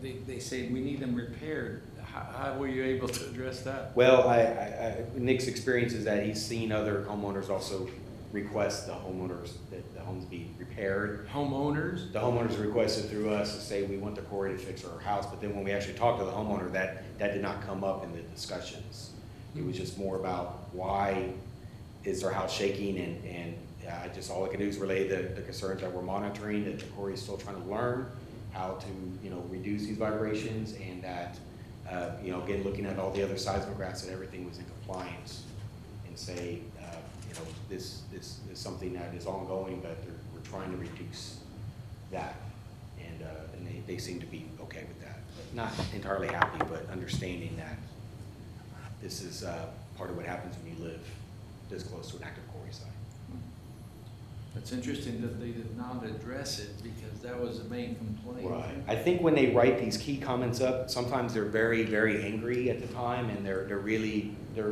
they say we need them repaired. How were you able to address that? Well, Nick's experience is that he's seen other homeowners also request the homeowners that the homes be repaired. Homeowners? The homeowners requested through us to say we want the quarry to fix our house, but then when we actually talked to the homeowner, that did not come up in the discussions. It was just more about why is their house shaking, and all I could do is relay the concerns that we're monitoring, that the quarry is still trying to learn how to reduce these vibrations, and that again, looking at all the other seismographs, that everything was in compliance, and say this is something that is ongoing, but we're trying to reduce that, and they seem to be okay with that. But not entirely happy, but understanding that this is part of what happens when you live this close to an active quarry site. It's interesting that they did not address it because that was the main complaint. Right. I think when they write these key comments up, sometimes they're very, very angry at the time, and they're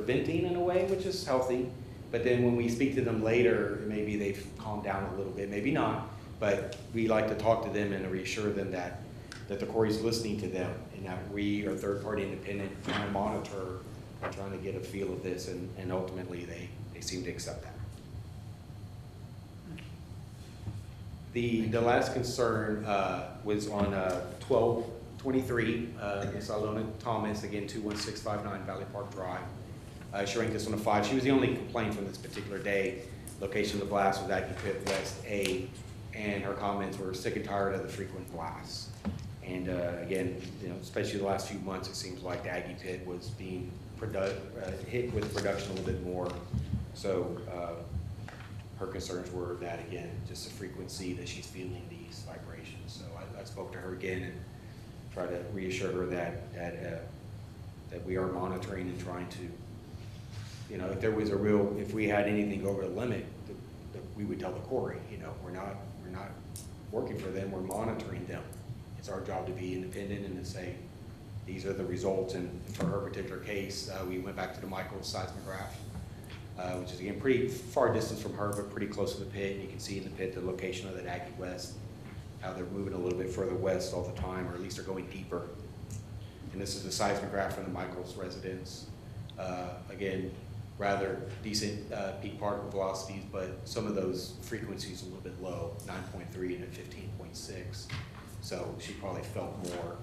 venting in a way, which is healthy. But then when we speak to them later, maybe they've calmed down a little bit, maybe not. But we like to talk to them and reassure them that the quarry's listening to them, and that we are third-party independent, trying to monitor and trying to get a feel of this, and ultimately they seem to accept that. The last concern was on 12/23, Ms. Alona Thomas, again, 21659 Valley Park Drive. She ranked this one a 5. She was the only complaint from this particular day. Location of the blast was Aggie Pit West A, and her comments were sick and tired of the frequent blasts. And again, especially the last few months, it seems like the Aggie Pit was being hit with production a little bit more. So her concerns were that, again, just the frequency that she's feeling these vibrations. So I spoke to her again and tried to reassure her that we are monitoring and trying to, if there was if we had anything over the limit, we would tell the quarry. We're not working for them. We're monitoring them. It's our job to be independent and to say these are the results. And for her particular case, we went back to the micro seismograph, which is again pretty far distance from her, but pretty close to the pit. You can see in the pit the location of that Aggie West, how they're moving a little bit further west all the time, or at least they're going deeper. And this is the seismograph from the Michael's residence. Again, rather decent peak particle velocities, but some of those frequencies a little bit low, 9.3 and 15.6. So she probably felt more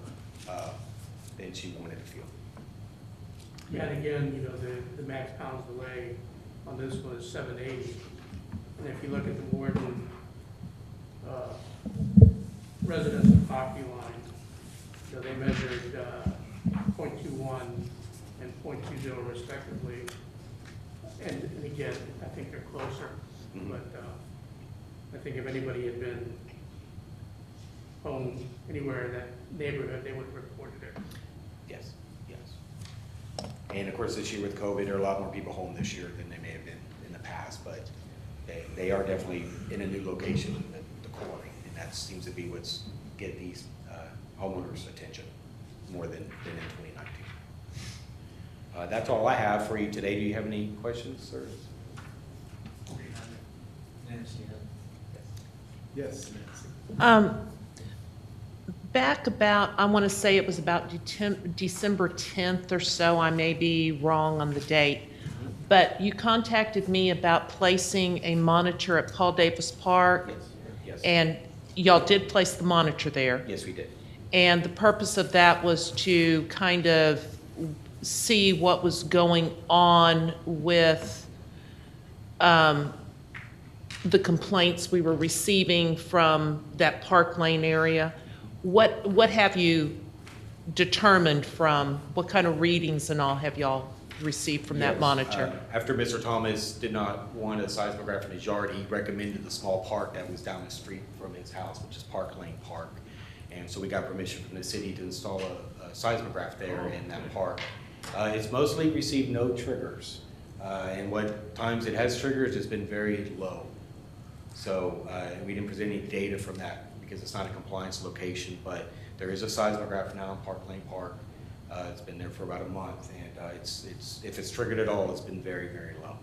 than she wanted to feel. Yeah, and again, the max pounds delay on this one is 780. And if you look at the Warden residence and property line, they measured 0.21 and 0.20 respectively. And again, I think they're closer, but I think if anybody had been home anywhere in that neighborhood, they would have reported it. Yes, yes. And of course, this year with COVID, there are a lot more people home this year than they may have been in the past, but they are definitely in a new location, the quarry, and that seems to be what's get these homeowners' attention more than in 2019. That's all I have for you today. Do you have any questions, sir? Yes, Nancy. Back about, I want to say it was about December 10th or so, I may be wrong on the date, but you contacted me about placing a monitor at Paul Davis Park. Yes. And y'all did place the monitor there. Yes, we did. And the purpose of that was to kind of see what was going on with the complaints we were receiving from that Park Lane area. What have you determined from, what kind of readings and all have y'all received from that Yes, monitor? After Mr. Thomas did not want a seismograph in his yard, he recommended the small park that was down the street from his house, which is Park Lane Park. And so we got permission from the city to install a seismograph there in that park. It's mostly received no triggers. And what times it has triggers has been very low. So we didn't present any data from that because it's not a compliance location, but there is a seismograph now in Park Lane Park. It's been there for about a month, and if it's triggered at all, it's been very, very low.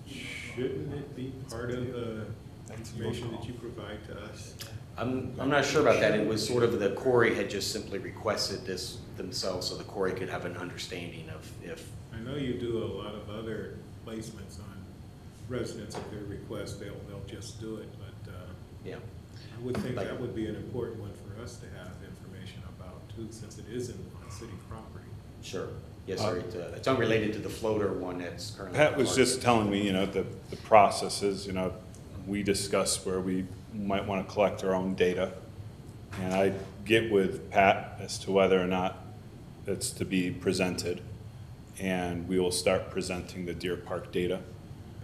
Shouldn't it be part of the information that you provide to us? I'm not sure about that. It was sort of the Quarry had just simply requested this themselves, so the Quarry could have an understanding of if. I know you do a lot of other placements on residents at their request. They'll just do it, but Yeah. I would think that would be an important one for us to have information about too, since it is on city property. Sure. Yes, sir. It's unrelated to the floater one that's currently. Pat was just telling me, the processes, we discussed where we might want to collect our own data. And I get with Pat as to whether or not it's to be presented. And we will start presenting the Deer Park data.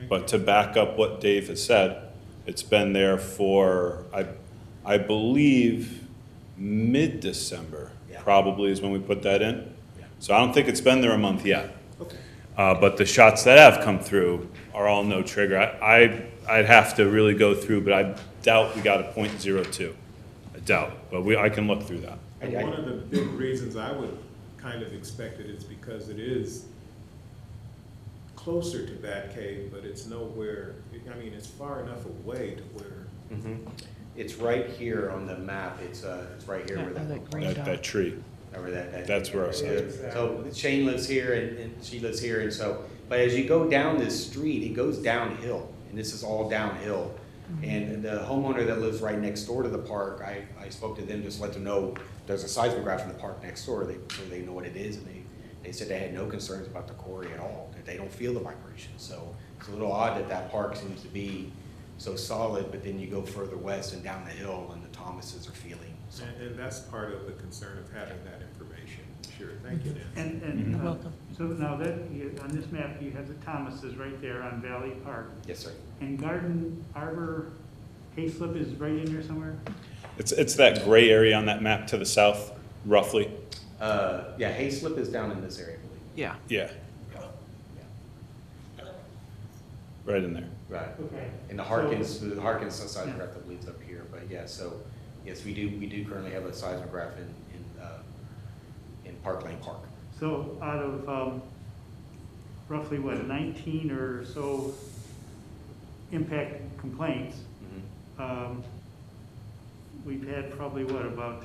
But to back up what Dave has said, it's been there for, I believe, mid-December, probably is when we put that in. So I don't think it's been there a month yet. Okay. But the shots that have come through are all no trigger. I'd have to really go through, but I doubt we got a .02. I doubt, but I can look through that. And one of the big reasons I would kind of expect it is because it is closer to Bat Cave, but it's nowhere, it's far enough away to where. It's right here on the map. It's right here where That tree. over that. That's where our site. So Shane lives here and she lives here, and so, but as you go down this street, it goes downhill, and this is all downhill. And the homeowner that lives right next door to the park, I spoke to them, just let them know there's a seismograph in the park next door, so they know what it is, and they said they had no concerns about the quarry at all, that they don't feel the vibration. So it's a little odd that park seems to be so solid, but then you go further west and down the hill, and the Thomases are feeling. So. And that's part of the concern of having that information. Sure, thank you, Dan. And welcome. so now that, on this map, you have the Thomases right there on Valley Park. Yes, sir. And Garden Arbor, Hayslip is right in there somewhere? It's that gray area on that map to the south, roughly. Yeah, Hayslip is down in this area, I believe. Yeah. Yeah. Right in there. Right. Okay. And the Harkins seismograph that leads up here, but yeah, so, yes, we do currently have a seismograph in Park Lane Park. So out of roughly, 19 or so impact complaints, we've had probably, about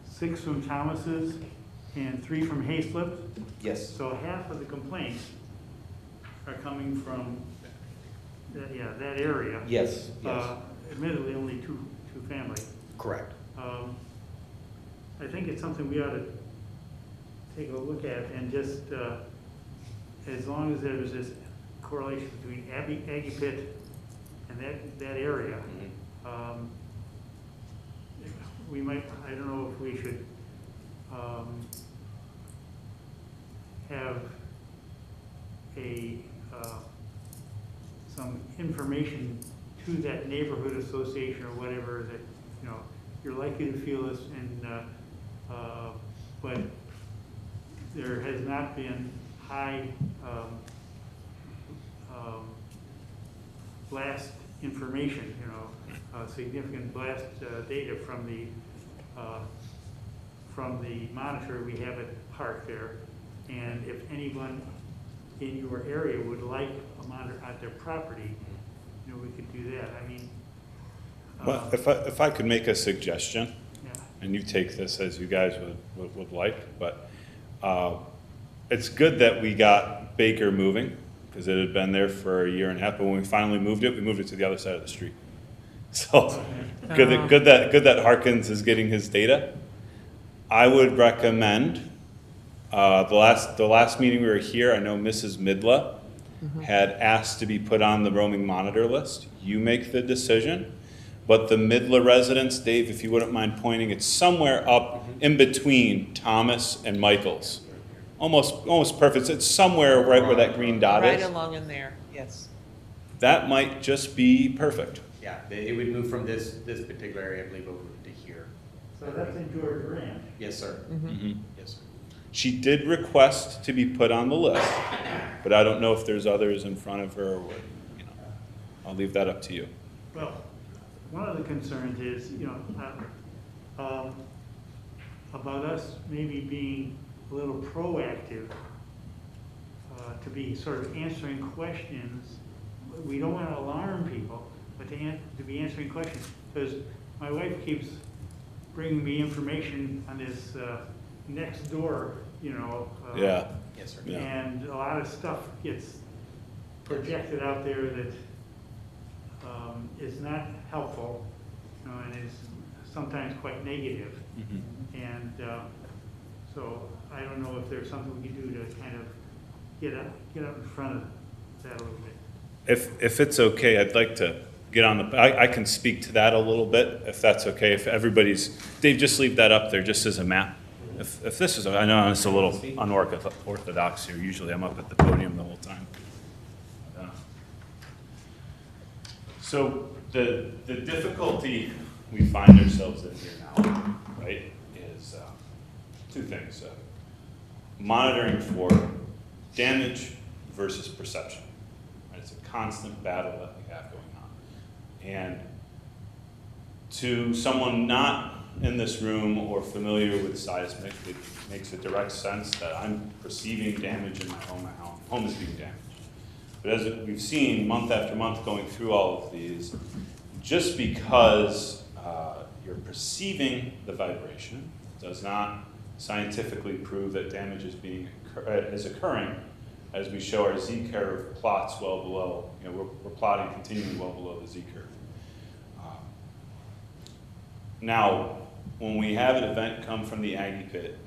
6 from Thomas's and 3 from Hayslip? Yes. So half of the complaints are coming from that area. Yes, Admittedly, only two family. correct. I think it's something we ought to take a look at, and just, as long as there's this correlation between Aggie Pit and that area, we might, I don't know if we should have some information to that neighborhood association or whatever that, you're likely to feel this, but there has not been high blast information, significant blast data from the monitor we have at Park there. And if anyone in your area would like a monitor at their property, we could do that. I mean, Well, if I could make a suggestion, yeah. and you take this as you guys would like, but it's good that we got Baker moving, because it had been there for a year and a half, but when we finally moved it to the other side of the street. So, good that Harkins is getting his data. I would recommend, the last meeting we were here, I know Mrs. Midla had asked to be put on the roaming monitor list. You make the decision. But the Midla residents, Dave, if you wouldn't mind pointing, it's somewhere up in between Thomas and Michael's. Almost perfect. It's somewhere right where that green dot is. Right along in there, yes. That might just be perfect. Yeah, it would move from this particular area, I believe, over to here. So that's in George Ranch. Yes, sir. Yes, sir. She did request to be put on the list, but I don't know if there's others in front of her or what. I'll leave that up to you. Well, one of the concerns is, about us maybe being a little proactive, to be sort of answering questions. We don't want to alarm people, but to be answering questions. Because my wife keeps bringing me information on this next door, Yeah. Yes, sir. Yeah. and a lot of stuff gets projected out there that is not helpful, and is sometimes quite negative. And so I don't know if there's something we can do to kind of get up in front of that a little bit. If it's okay, I'd like to get on I can speak to that a little bit, if that's okay. If everybody's, Dave, just leave that up there just as a map. If this is, I know it's a little unorthodox here. Usually I'm up at the podium the whole time. So the difficulty we find ourselves in here now, right, is two things. Monitoring for damage versus perception. Right? It's a constant battle that we have going on. And to someone not in this room or familiar with seismic, it makes a direct sense that I'm perceiving damage in my home. My home is being damaged. But as we've seen month after month going through all of these, just because you're perceiving the vibration does not scientifically prove that damage is occurring, as we show our Z-curve plots well below. We're plotting continuing well below the Z-curve. Now, when we have an event come from the Aggie pit,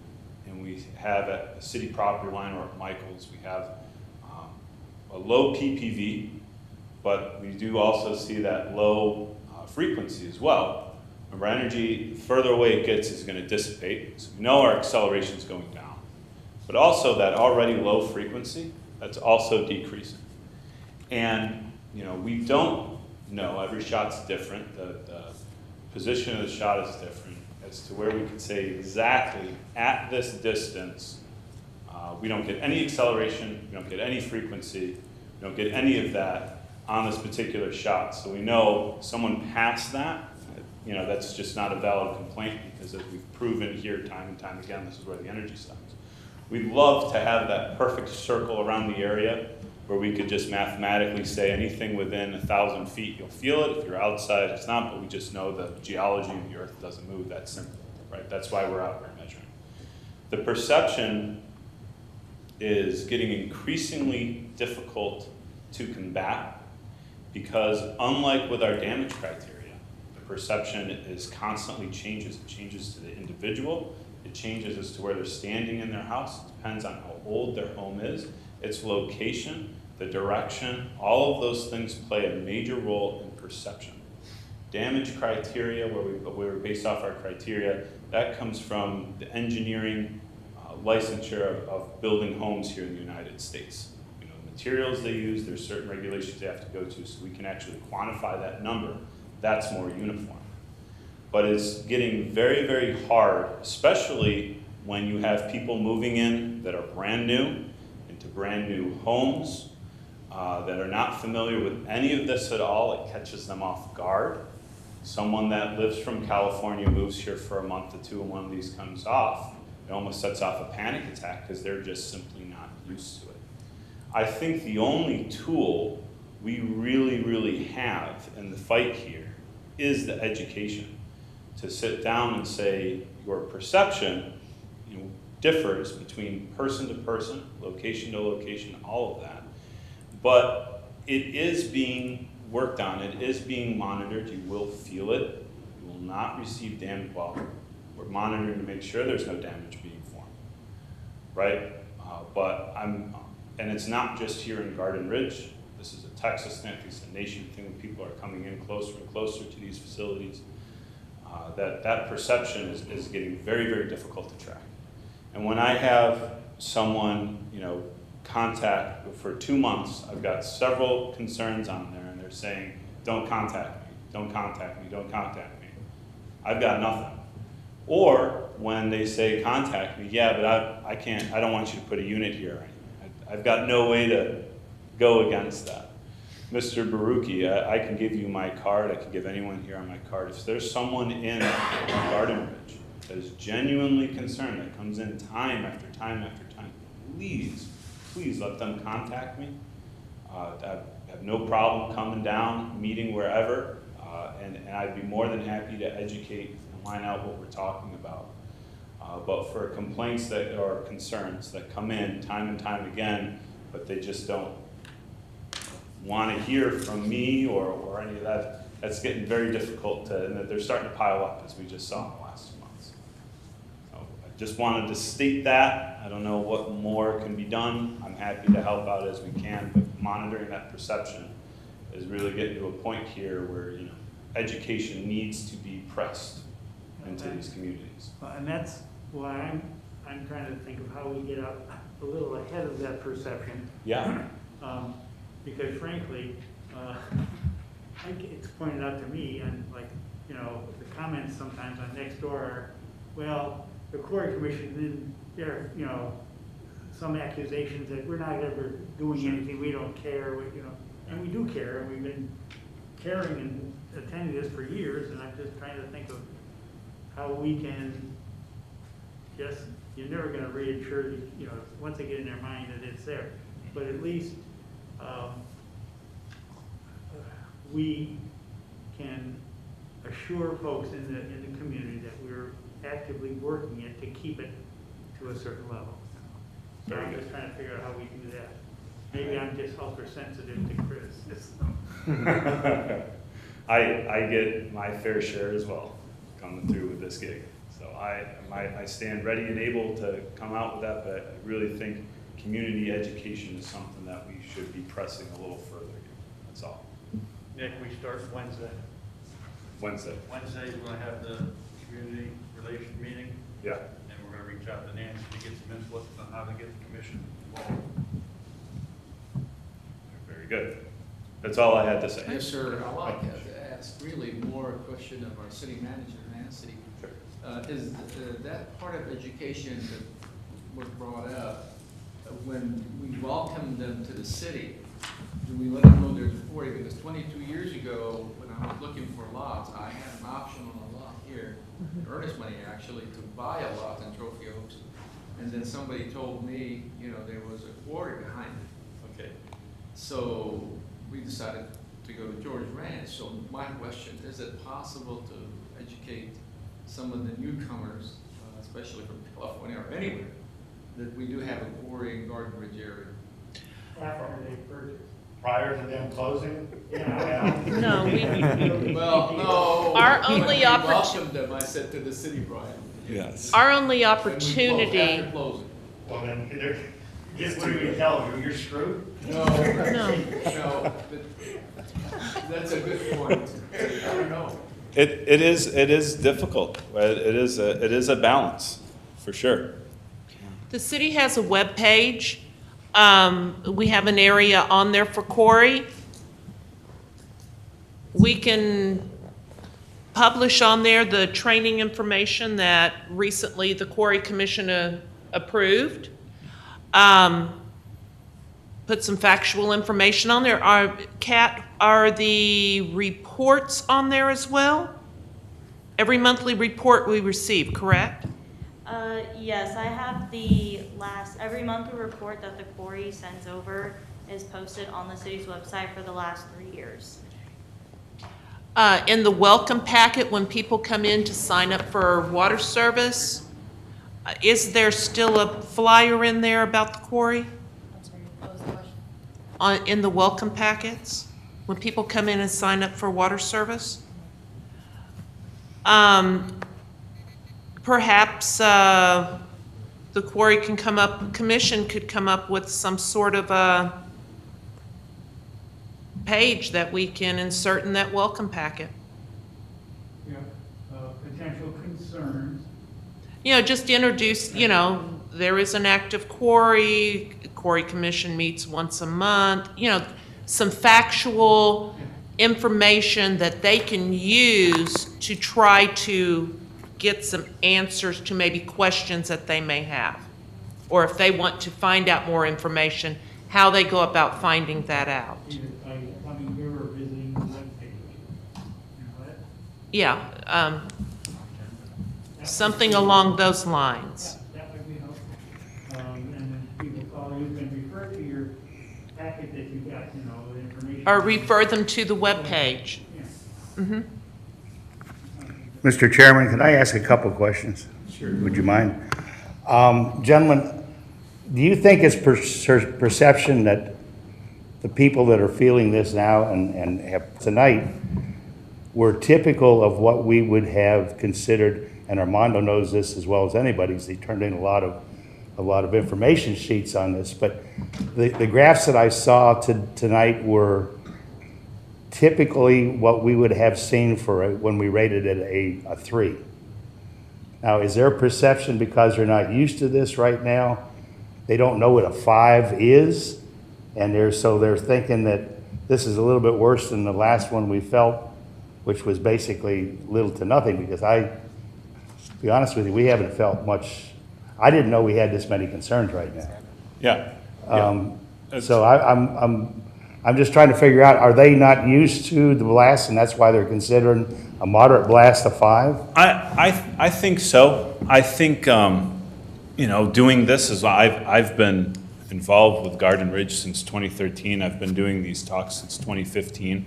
and we have at the city property line or at Michael's, we have a low PPV, but we do also see that low frequency as well. Remember, energy, the further away it gets, is going to dissipate. So we know our acceleration is going down. But also that already low frequency, that's also decreasing. And we don't know, every shot's different. The position of the shot is different as to where we can say exactly at this distance, we don't get any acceleration, we don't get any frequency, we don't get any of that on this particular shot. So we know someone passed that, that's just not a valid complaint, because as we've proven here time and time again, this is where the energy stops. We'd love to have that perfect circle around the area where we could just mathematically say anything within 1,000 feet, you'll feel it. If you're outside, it's not, but we just know the geology of the earth doesn't move that simple, right? That's why we're out here measuring. The perception is getting increasingly difficult to combat, because unlike with our damage criteria, the perception is constantly changes. It changes to the individual. It changes as to where they're standing in their house. It depends on how old their home is, its location, the direction. All of those things play a major role in perception. Damage criteria, where we're based off our criteria, that comes from the engineering licensure of building homes here in the United States. The materials they use, there's certain regulations they have to go to, so we can actually quantify that number. That's more uniform. But it's getting very, very hard, especially when you have people moving in that are brand new into brand new homes, that are not familiar with any of this at all. It catches them off guard. Someone that lives from California moves here for a month or two, and one of these comes off, it almost sets off a panic attack because they're just simply not used to it. I think the only tool we really have in the fight here is the education. To sit down and say your perception, differs between person to person, location to location, all of that. But it is being worked on, it is being monitored, you will feel it, you will not receive damage. Well, we're monitoring to make sure there's no damage being formed, right? And it's not just here in Garden Ridge, this is a Texas thing, it's a nation thing, when people are coming in closer and closer to these facilities, that perception is getting very difficult to track. And when I have someone, contact for 2 months, I've got several concerns on there, and they're saying, don't contact me, don't contact me, don't contact me. I've got nothing. Or when they say contact me, yeah, but I don't want you to put a unit here. I've got no way to go against that. Mr. Baruki, I can give you my card, I can give anyone here on my card. If there's someone in Garden Ridge that is genuinely concerned, that comes in time after time after time, please let them contact me. I have no problem coming down, meeting wherever, and I'd be more than happy to educate and line out what we're talking about. But for complaints or concerns that come in time and time again, but they just don't want to hear from me or any of that, that's getting very difficult and they're starting to pile up, as we just saw in the last 2 months. So I just wanted to state that. I don't know what more can be done. I'm happy to help out as we can, but monitoring that perception is really getting to a point here where education needs to be pressed into these communities. And that's why I'm trying to think of how we get up a little ahead of that perception. Yeah. Because frankly, it's pointed out to me, and the comments sometimes on Nextdoor are, well, the Quarry Commission, then some accusations that we're not ever doing anything, we don't care, and we do care, and we've been caring and attending this for years, and I'm just trying to think of how we can you're never going to reassure, once they get in their mind that it's there, but at least we can assure folks in the community that we're actively working it to keep it to a certain level. So I'm just trying to figure out how we do that. Maybe I'm just ultra sensitive to criticism. I get my fair share as well coming through with this gig. So I stand ready and able to come out with that, but I really think community education is something that we should be pressing a little further. That's all. Nick, we start Wednesday. Wednesday, we're going to have the community relation meeting. Yeah. And we're going to reach out to Nancy to get some input on how to get the commission involved. Very good. That's all I had to say. Yes, sir. I'd like to ask really more a question of our city manager, Nancy. Sure. Is that part of education that was brought up, when we welcome them to the city, do we let them know there's a quarry? Because 22 years ago, when I was looking for lots, I had an option on a lot here, earnest money actually, to buy a lot in Trophy Oaks. And then somebody told me, there was a quarry behind it. Okay. So we decided to go to George Ranch. So my question, is it possible to educate some of the newcomers, especially from California or anywhere, that we do have a quarry in Garden Ridge area? After they purchase. Prior to them closing? No, Well, no. Our only When we welcomed them, I said to the city, Brian. Yes. our only When we opportunity, after closing. Well, then, guess what do you tell them? You're screwed? No, no, but that's a good point. I don't know. It is difficult. It is a balance, for sure. the city has a webpage. We have an area on there for Quarry. We can publish on there the training information that recently the Quarry Commission approved. But put some factual information on there. Kat, are the reports on there as well? Every monthly report we receive, correct? Yes, I have every monthly report that the Quarry sends over is posted on the city's website for the last 3 years. In the welcome packet, when people come in to sign up for water service, is there still a flyer in there about the Quarry? I'm sorry, what was the question? In the welcome packets, when people come in and sign up for water service? Perhaps the Quarry Commission could come up with some sort of a page that we can insert in that welcome packet. Yeah, potential concerns. You know, just introduce, you know, there is an active quarry, Quarry Commission meets once a month, you know, some factual information that they can use to try to get some answers to maybe questions that they may have. Or if they want to find out more information, how they go about finding that out. Either by coming here or visiting the webpage. You know that? Yeah, something along those lines. Yeah, that would be helpful. And then people call, you can refer to your packet that you got, you know, the information. Or refer them to the webpage. Yeah. Mm-hmm. Mr. Chairman, could I ask a couple questions? Sure. Would you mind? Gentlemen, do you think it's perception that the people that are feeling this now and have tonight were typical of what we would have considered, and Armando knows this as well as anybody, because he turned in a lot of information sheets on this, but the graphs that I saw tonight were typically what we would have seen when we rated it a 3. Now, is there perception because they're not used to this right now? They don't know what a 5 is, and so they're thinking that this is a little bit worse than the last one we felt, which was basically little to nothing, because to be honest with you, we haven't felt much. I didn't know we had this many concerns right now. Yeah. So I'm just trying to figure out, are they not used to the blast and that's why they're considering a moderate blast a 5? I think so. I think, you know, doing this is, I've been involved with Garden Ridge since 2013. I've been doing these talks since 2015.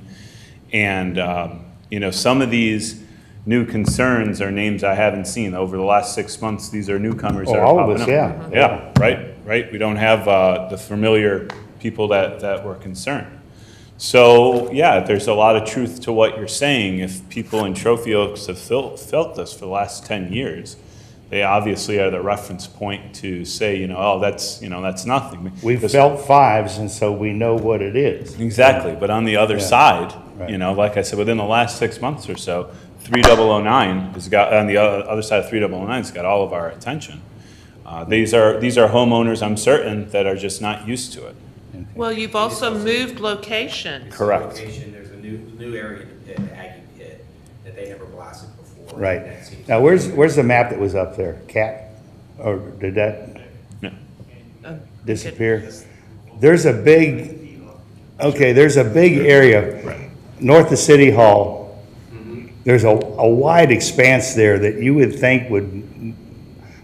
And, you know, some of these new concerns are names I haven't seen over the last 6 months. These are newcomers that are all of popping us, up. yeah. Yeah, right. We don't have the familiar people that were concerned. So, yeah, there's a lot of truth to what you're saying. If people in Trophy Oaks have felt this for the last 10 years, they obviously are the reference point to say, you know, oh, that's nothing. We've felt 5s, and so we know what it is. Exactly, but on the other side, right. You know, like I said, within the last 6 months or so, 3009 has got, on the other side of 3009 has got all of our attention. These are homeowners, I'm certain, that are just not used to it. Well, you've also moved location. Correct. There's a new area in the pit, the Aggie pit, that they never blasted before. Right. That seems Now, where's the map that was up there? Cat? Or did that No. disappear? There's a big area north of City Hall. There's a wide expanse there that you would think would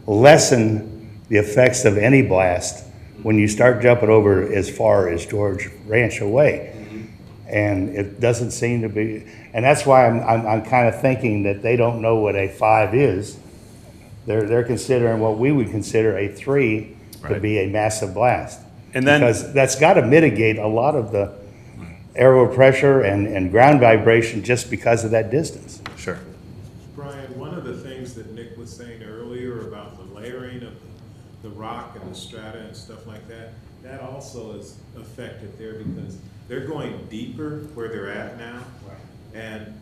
lessen the effects of any blast when you start jumping over as far as George Ranch away. And it doesn't seem to be, and that's why I'm kind of thinking that they don't know what a 5 is. They're considering what we would consider a 3 to be a massive blast. And then, because that's got to mitigate a lot of the aerial pressure and ground vibration just because of that distance. sure. Brian, one of the things that Nick was saying earlier about the layering of the rock and the strata and stuff like that, that also is affected there because they're going deeper where they're at now. And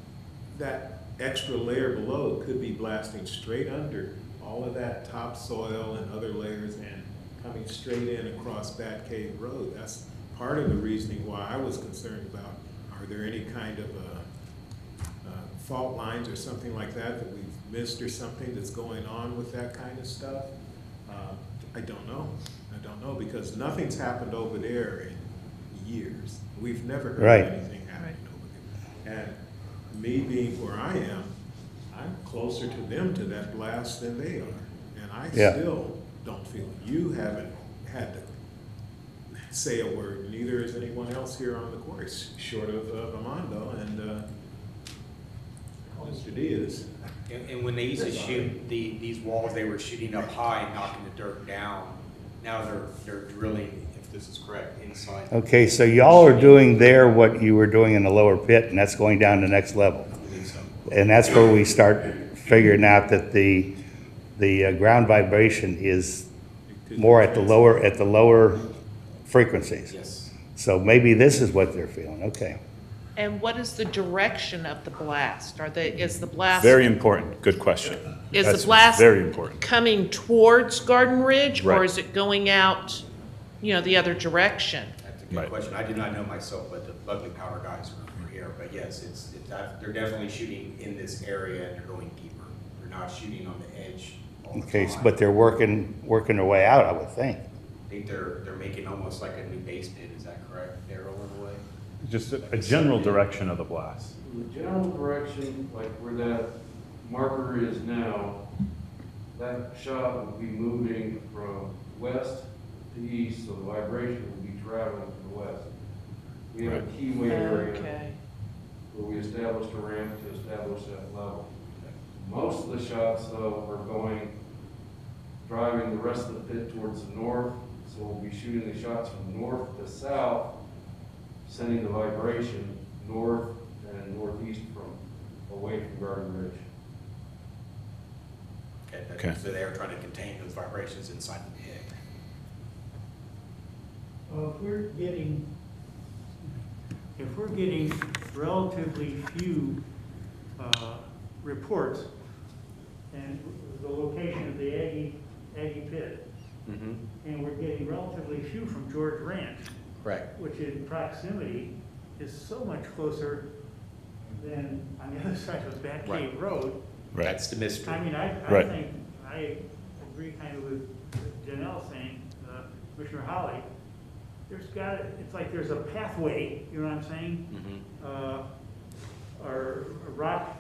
that extra layer below could be blasting straight under all of that topsoil and other layers and coming straight in across Bat Cave Road. That's part of the reasoning why I was concerned about, are there any kind of fault lines or something like that that we've missed or something that's going on with that kind of stuff? I don't know because nothing's happened over there years. We've never heard Right. anything happening over there. And me being where I am, I'm closer to them to that blast than they are. And I Yeah. still don't feel, you haven't had to say a word, neither is anyone else here on the quarry, short of Armando and Mr. Diaz. And when they used to shoot these walls, they were shooting up high, knocking the dirt down. Now they're drilling, if this is correct, inside. Okay, so y'all are doing there what you were doing in the lower pit, and that's going down the next level. And that's where we start figuring out that the ground vibration is more at the lower frequencies. Yes. So maybe this is what they're feeling, okay. And what is the direction of the blast? Is the blast? Very important, good question. Is That's the blast very important. coming towards Garden Ridge, or Right. is it going out, the other direction? That's a good Right. question. I do not know myself, but the Buckley Power guys are here. But yes, they're definitely shooting in this area and they're going deeper. They're not shooting on the edge all the Okay, time. but they're working their way out, I would think. I think they're making almost like a new base pit. Is that correct, Daryl, in a way? Just a general direction of the blast. The general direction, like where that marker is now, that shot will be moving from west to east, so the vibration will be traveling to the west. We have a keyway area Okay. where we established a ramp to establish that level. Most of the shots, though, are driving the rest of the pit towards the north, so we'll be shooting the shots from north to south, sending the vibration north and northeast away from Garden Ridge. Okay. So they're trying to contain those vibrations inside the pit. Well, if we're getting relatively few reports, and the location of the Aggie pit, and we're getting relatively few from George Ranch, Correct. which in proximity is so much closer than on the other side of Bat Cave Right. Road. Right. That's the mystery. I mean, I Right. think, I agree kind of with Janelle saying, Commissioner Holly, it's like there's a pathway, you know what I'm saying? Or rock,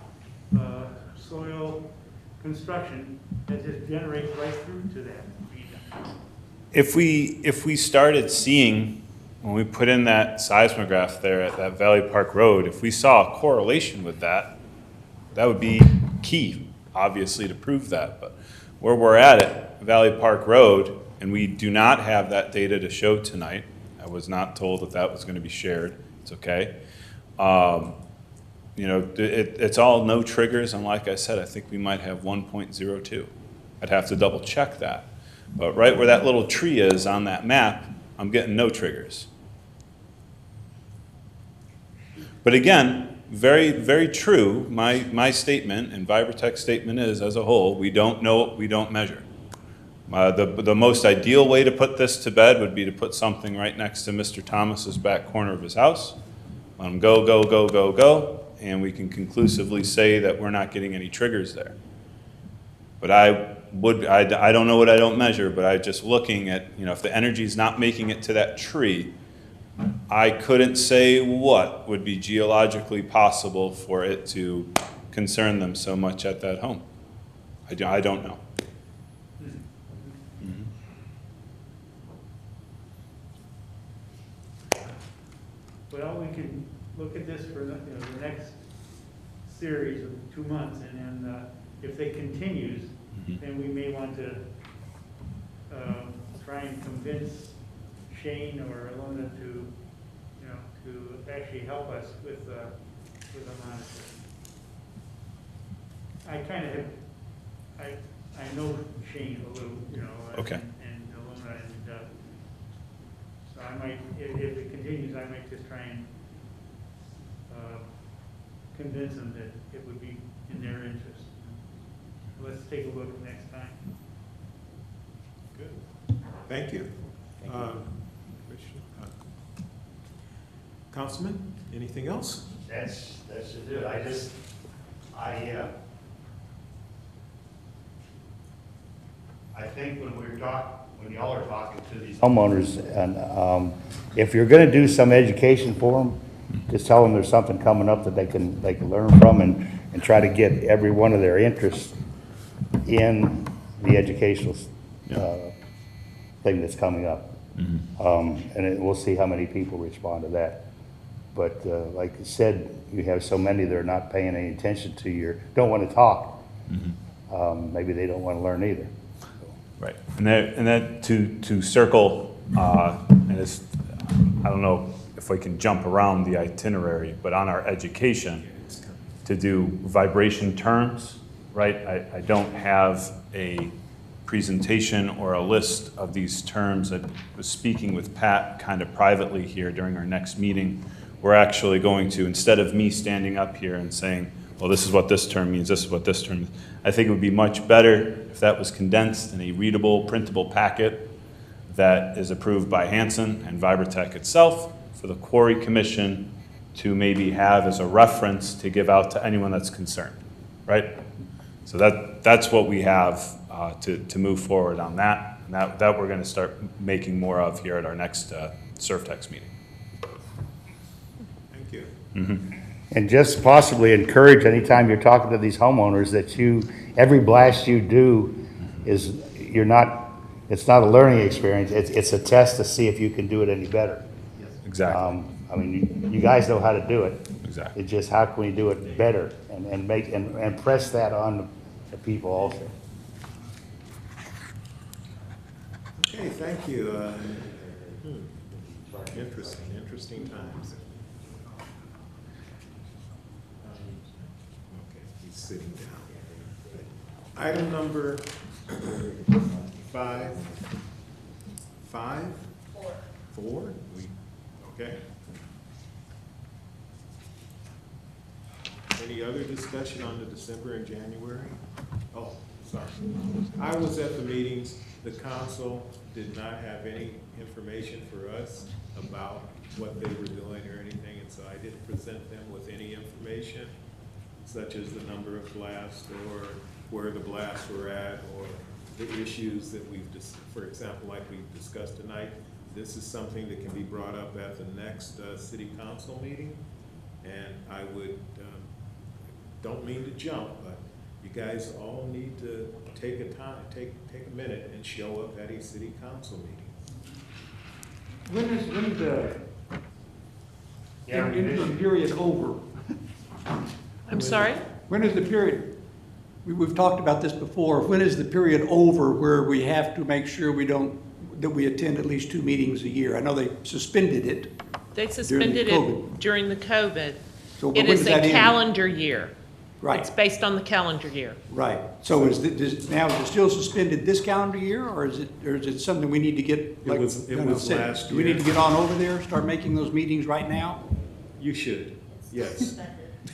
soil construction that just generates right through to that region. If we started seeing, when we put in that seismograph there at that Valley Park Road, if we saw a correlation with that, that would be key, obviously, to prove that. But where we're at Valley Park Road, and we do not have that data to show tonight, I was not told that that was going to be shared. It's okay. It's all no triggers, and like I said, I think we might have 1.02. I'd have to double check that. But right where that little tree is on that map, I'm getting no triggers. But again, very, very true, my statement and Vibratech's statement is, as a whole, we don't know what we don't measure. The most ideal way to put this to bed would be to put something right next to Mr. Thomas's back corner of his house. Let him go, go, go, go, go, and we can conclusively say that we're not getting any triggers there. But I don't know what I don't measure, but I just looking at, if the energy's not making it to that tree, I couldn't say what would be geologically possible for it to concern them so much at that home. I don't know. Well, we can look at this for the next series of 2 months, and then if it continues, then we may want to try and convince Shane or Alona to actually help us with a monitor. I kind of have, I know Shane a little, Okay. and Alona, and so I might, if it continues, I might just try and convince them that it would be in their interest. Let's take a look next time. Good. Thank you. Councilman, anything else? That's just it. I think when when y'all are talking to these homeowners, and if you're gonna do some education for them, just tell them there's something coming up that they can learn from, and try to get every one of their interests in the educational thing that's coming up. We'll see how many people respond to that. But like I said, you have so many that are not paying any attention to don't want to talk. Maybe they don't want to learn either. Right, and that to circle, and it's, I don't know if we can jump around the itinerary, but on our education, to do vibration terms, right? I don't have a presentation or a list of these terms. I was speaking with Pat kind of privately here during our next meeting. We're actually going to, instead of me standing up here and saying, well, this is what this term means, this is what this term means, I think it would be much better if that was condensed in a readable, printable packet that is approved by Hanson and Vibratech itself for the Quarry Commission to maybe have as a reference to give out to anyone that's concerned, right? So that's what we have to move forward on that, and that we're going to start making more of here at our next SurfTex meeting. Thank you. And just possibly encourage, anytime you're talking to these homeowners, that every blast you do it's not a learning experience, it's a test to see if you can do it any better. Exactly. I mean, you guys know how to do it. Exactly. It's just how can we do it better and press that on the people also. Okay, thank you. Interesting times. Okay, he's sitting down. Item number 5. 4? Okay. Any other discussion on the December and January? Oh, sorry. I was at the meetings. The council did not have any information for us about what they were doing or anything, and so I didn't present them with any information, such as the number of blasts or where the blasts were at, or the issues that for example, like we've discussed tonight. This is something that can be brought up at the next city council meeting, and I would, don't mean to jump, but you guys all need to take a minute and show up at a city council meeting. When is the interim period over? I'm sorry? When is the period? We've talked about this before. When is the period over where we have to make sure that we attend at least 2 meetings a year? I know they suspended it. They suspended it during the COVID. So, it is a calendar year. Right. It's based on the calendar year. Right. So is it still suspended this calendar year, or is it something we need to get? It was last year. Do we need to get on over there, start making those meetings right now? You should, yes.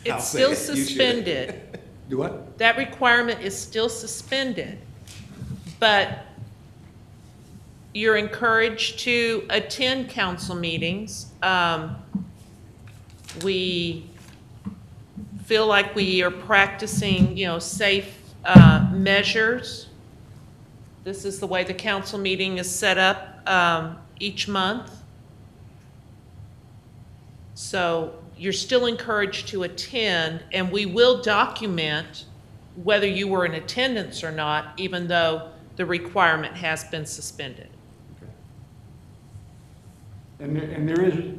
It's still suspended. Do what? That requirement is still suspended, but you're encouraged to attend council meetings. We feel like we are practicing, safe measures. This is the way the council meeting is set up each month. So you're still encouraged to attend, and we will document whether you were in attendance or not, even though the requirement has been suspended. And there is,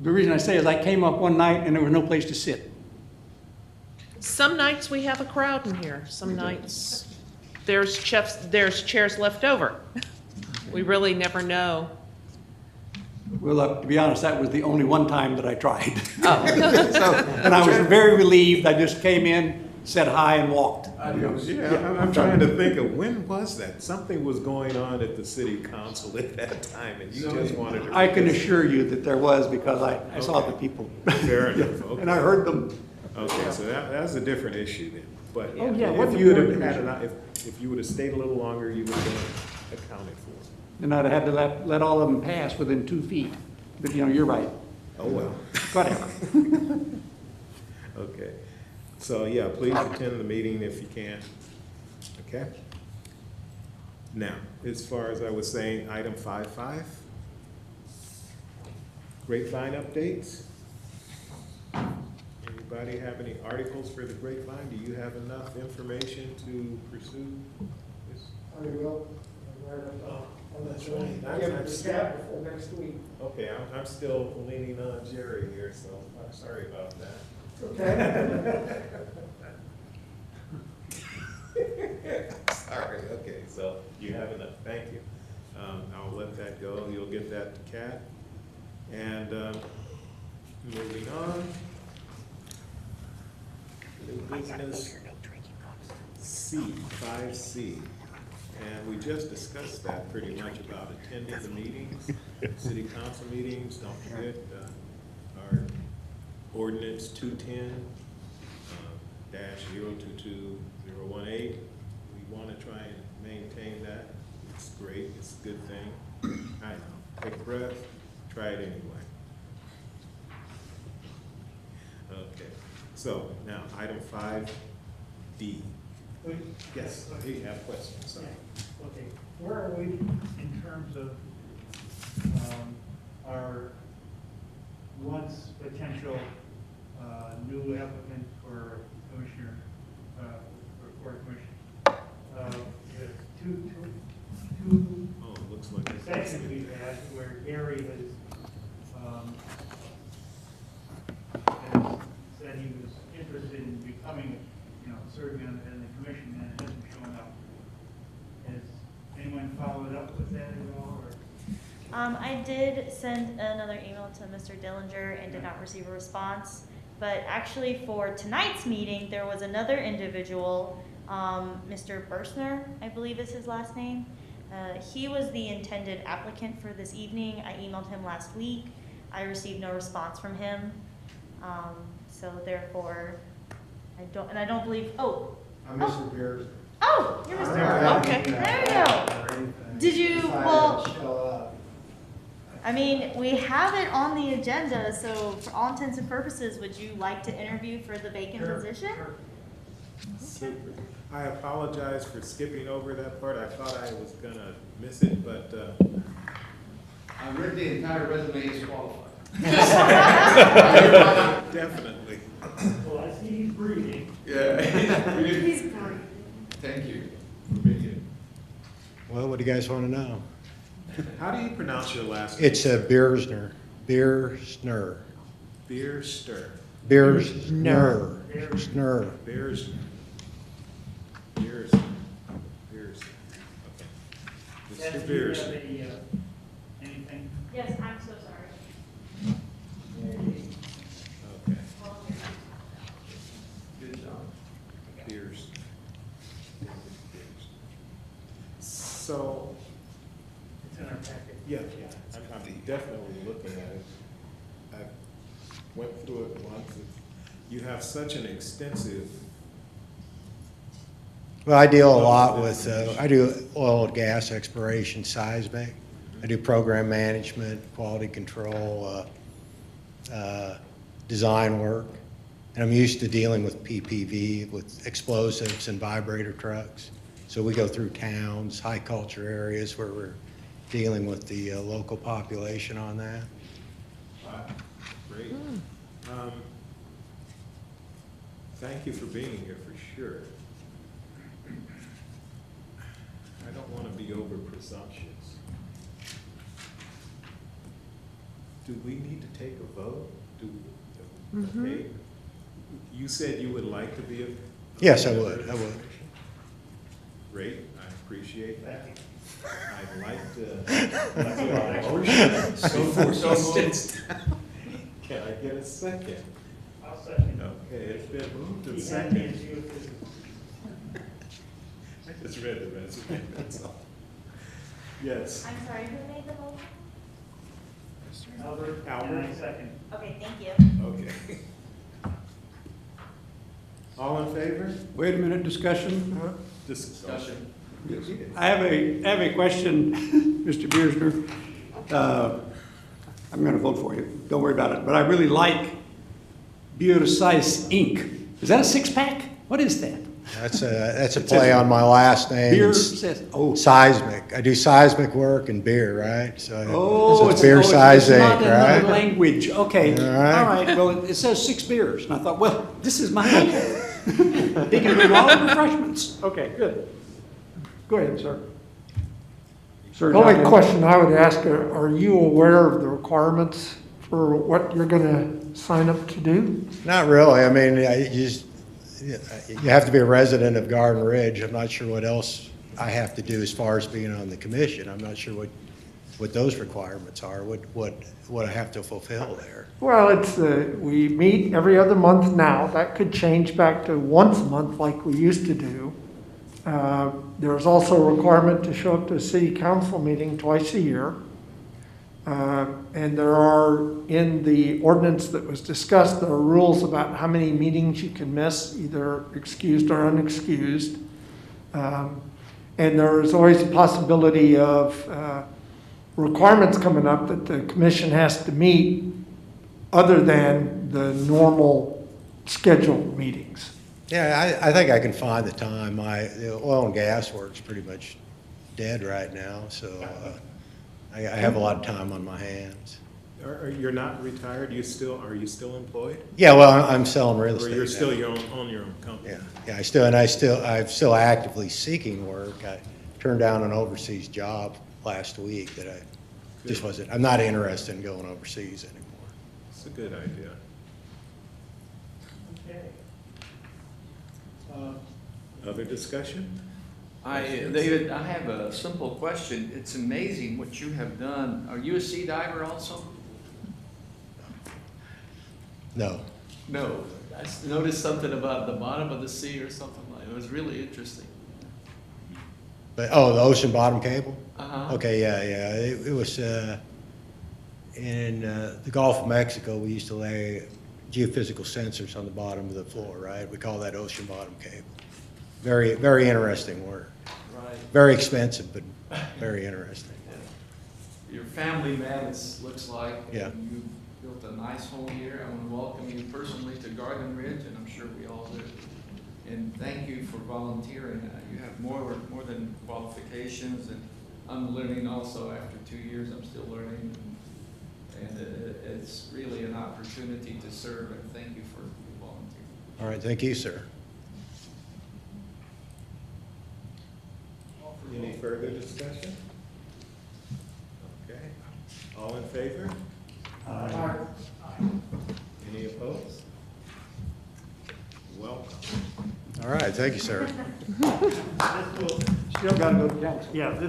the reason I say is I came up one night and there was no place to sit. Some nights we have a crowd in here. Some nights there's chairs left over. We really never know. Well, to be honest, that was the only one time that I tried. Oh. And I was very relieved. I just came in, said hi, and walked. I'm trying to think of when was that? Something was going on at the city council at that time, and you just wanted to. I can assure you that there was, because I saw the people. Fair enough. Okay. And I heard them. Okay, so that's a different issue then. But what if you would have if you would have stayed a little longer, you would have been accounted for. And I'd have had to let all of them pass within 2 feet. But you're right. Oh, well. Whatever. Okay. So, yeah, please attend the meeting if you can. Okay? Now, as far as I was saying, item 5.5, grapevine updates. Anybody have any articles for the grapevine? Do you have enough information to pursue this? I will. Oh, that's right. I'm Give it to staff before next week. Okay, I'm still leaning on Jerry here, so I'm sorry about that. Okay. Sorry, okay, so you have enough, thank you. I'll let that go, you'll get that to Kat. And moving on. New business C, 5C. And we just discussed that pretty much about attending the meetings, city council meetings. Don't forget our ordinance 210-022018. We want to try and maintain that. It's great, it's a good thing. I know, take a breath, try it anyway. Okay, so now item 5D. Yes, you have questions, sorry. Okay, where are we in terms of our once potential new applicant for commissioner, for court commissioner? There's two Oh, it looks like it's. sessions we've had where Gary has said he was interested in becoming, serving on the commission and it hasn't shown up. Has anyone followed up with that at all, or? I did send another email to Mr. Dillinger and did not receive a response. But actually for tonight's meeting, there was another individual, Mr. Bursner, I believe is his last name. He was the intended applicant for this evening. I emailed him last week. I received no response from him. So therefore, I don't believe, I'm Mr. Beers. Oh, you're Mr. Okay, there you go. Did you, well, I mean, we have it on the agenda, so for all intents and purposes, would you like to interview for the vacant position? Super. I apologize for skipping over that part. I thought I was gonna miss it, but I read the entire resume is qualified. definitely. Well, I see he's breathing. Yeah. He's great. Thank you. Well, what do you guys want to know? How do you pronounce your last name? It's a Beersner. Beersner. Beer Stir. Beersner. Snur. Beers. Beers. Beers. Okay. Yes, Mr. do you Beers. have anything? Yes, I'm so sorry. Okay. Good job. Beers. So, It's in our packet. yeah, I'm definitely looking at it. I went through it once. You have such an extensive. Well, I deal a lot with, I do oil and gas exploration, seismic. I do program management, quality control, design work. And I'm used to dealing with PPV, with explosives and vibrator trucks. So we go through towns, high culture areas where we're dealing with the local population on that. Wow, great. Thank you for being here, for sure. I don't want to be over presumptuous. Do we need to take a vote? Okay. You said you would like to be a. Yes, I would. Great, I appreciate that. I'd like to. Can I get a second? I'll second. Okay, it's been moved and He had seconded. me as you if this I just read the resume, that's all. Yes. I'm sorry, who made the motion? is Albert, and I Albert. second. Okay, thank you. Okay. All in favor? Wait a minute, discussion? Discussion. I have a question, Mr. Beersner. I'm going to vote for you. Don't worry about it. But I really like Beer Size Inc. Is that a six-pack? What is that? That's a play on my last name. Beer It's says, oh. Seismic. I do seismic work and beer, right? So Oh, it's beer seismic, not another right? language. Okay, All all right. right. Well, it says 6 beers, and I thought, well, this is my name. They can do all the refreshments. Okay, good. Go ahead, sir. Sir, The only John. question I would ask, are you aware of the requirements for what you're gonna sign up to do? Not really. I mean, you have to be a resident of Garden Ridge. I'm not sure what else I have to do as far as being on the commission. I'm not sure what those requirements are, what I have to fulfill there. Well, it's, we meet every other month now. That could change back to once a month like we used to do. There's also a requirement to show up to a city council meeting twice a year. And there are, in the ordinance that was discussed, there are rules about how many meetings you can miss, either excused or unexcused. And there is always a possibility of requirements coming up that the commission has to meet other than the normal scheduled meetings. Yeah, I think I can find the time. The oil and gas work's pretty much dead right now, so I have a lot of time on my hands. You're not retired? Are you still employed? Yeah, well, I'm selling real estate. Or you're still now. on your own company? Yeah, I'm still actively seeking work. I turned down an overseas job last week that I just wasn't, I'm not interested in going overseas anymore. It's a good idea. Okay. Other discussion? David, I have a simple question. It's amazing what you have done. Are you a sea diver also? No. No. I noticed something about the bottom of the sea or something like that. It was really interesting. But, oh, the ocean bottom cable? Uh-huh. Okay, yeah. It was in the Gulf of Mexico. We used to lay geophysical sensors on the bottom of the floor, right? We call that ocean bottom cable. Very, very interesting work. Right. Very expensive, but very interesting. Yeah. Your family man, it looks like. Yeah. You built a nice home here. I want to welcome you personally to Garden Ridge, and I'm sure we all do. And thank you for volunteering. You have more than qualifications, and I'm learning also. After 2 years, I'm still learning, and it's really an opportunity to serve. And thank you for volunteering. All right, thank you, sir. Any further discussion? Okay. All in favor? Aye. Any opposed? Welcome. All right, thank you, sir. Still got to go to council. Yeah,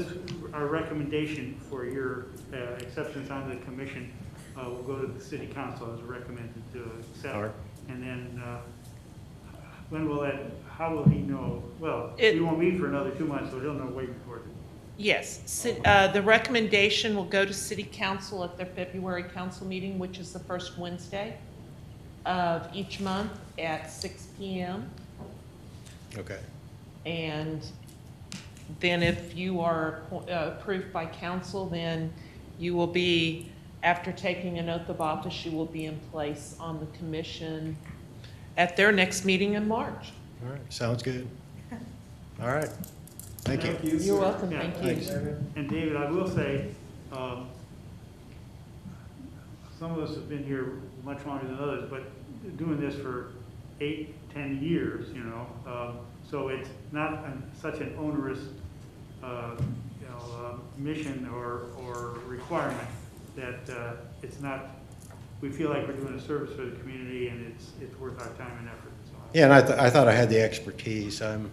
our recommendation for your acceptance on the commission will go to the city council as recommended to accept. All right. And then, how will he know? Well, we won't meet for another 2 months, so he'll know way before. Yes, the recommendation will go to city council at their February council meeting, which is the first Wednesday of each month at 6 p.m. Okay. And then if you are approved by council, then you will be, after taking an oath of office, you will be in place on the commission at their next meeting in March. All right, sounds good. All right, thank you. You're welcome, Yeah, thank thanks. you. And David, I will say, some of us have been here much longer than others, but doing this for 8-10 years, so it's not such an onerous, mission or requirement that it's not. We feel like we're doing a service for the community, and it's worth our time and effort. So Yeah, and I thought I had the expertise. I'm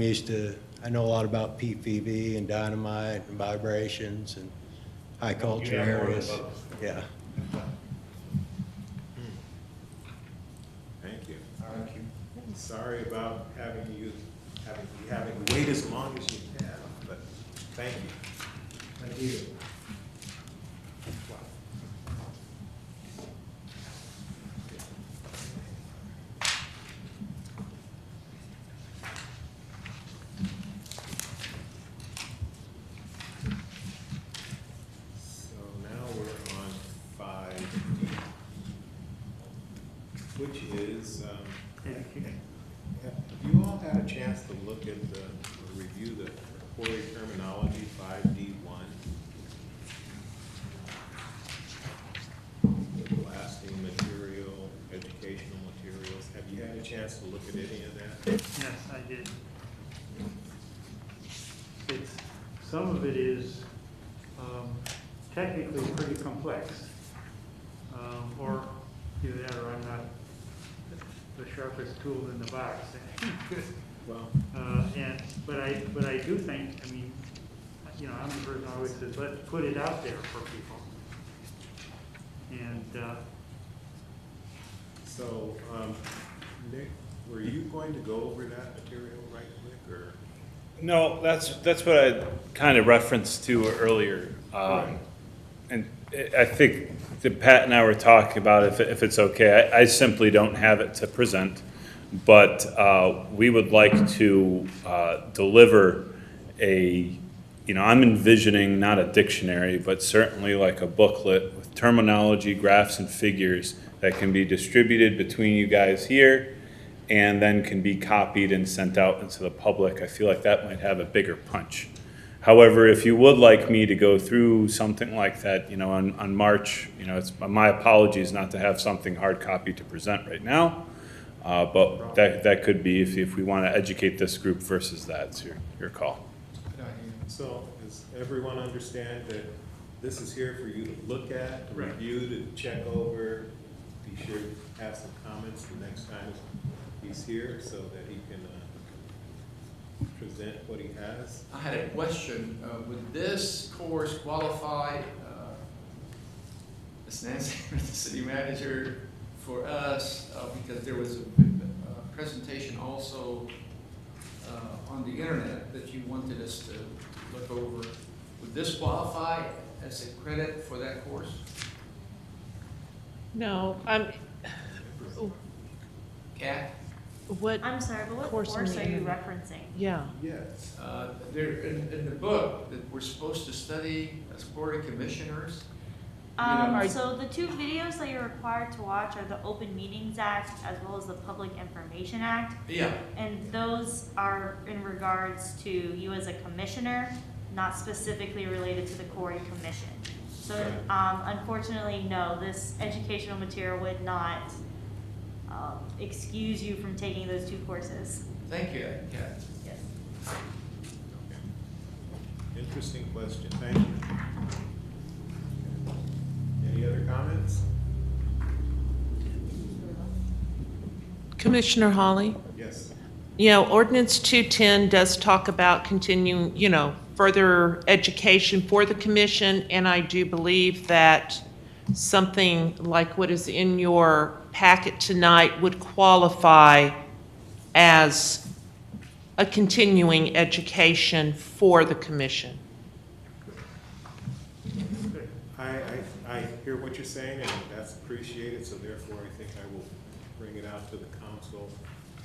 used to, I know a lot about PPV and dynamite and vibrations and high culture You have more than areas. both. Yeah. Thank you. Thank you. Sorry about having to wait as long as you have, but thank you. Thank you. So now we're on 5D, which is Have you all had a chance to look at or review the Quarry terminology 5D1? The blasting material, educational materials. Have you had a chance to look at any of that? Yes, I did. Some of it is technically pretty complex. Or either that or I'm not the sharpest tool in the box. Well, but I do think, I mean, I'm the person who always says, let's put it out there for people. And so, Nick, were you going to go over that material right quick, or? No, that's what I kind of referenced to earlier. And I think that Pat and I were talking about if it's okay. I simply don't have it to present, but we would like to deliver I'm envisioning not a dictionary, but certainly like a booklet with terminology, graphs, and figures that can be distributed between you guys here and then can be copied and sent out into the public. I feel like that might have a bigger punch. However, if you would like me to go through something like that, on March, it's my apologies not to have something hard copy to present right now, but that could be if we want to educate this group versus that. It's your call. So, does everyone understand that this is here for you to look at, to review, to check over? Be sure to have some comments the next time he's here so that he can present what he has. I had a question. Would this course qualify, Ms. Nancy, the city manager, for us? Because there was a presentation also on the internet that you wanted us to look over. Would this qualify as a credit for that course? No, Kat? what? I'm sorry, but what Course course on the are you internet. referencing? Yeah. Yes. There, in the book that we're supposed to study as Quarry commissioners. So the two videos that you're required to watch are the Open Meetings Act as well as the Public Information Act. Yeah. And those are in regards to you as a commissioner, not specifically related to the Quarry Commission. So unfortunately, no, this educational material would not excuse you from taking those two courses. Thank you, Kat. Yes. Interesting question. Thank you. Any other comments? Commissioner Hawley? Yes. Ordinance 210 does talk about continuing, further education for the commission, and I do believe that something like what is in your packet tonight would qualify as a continuing education for the commission. I hear what you're saying, and that's appreciated, so therefore I think I will bring it out to the council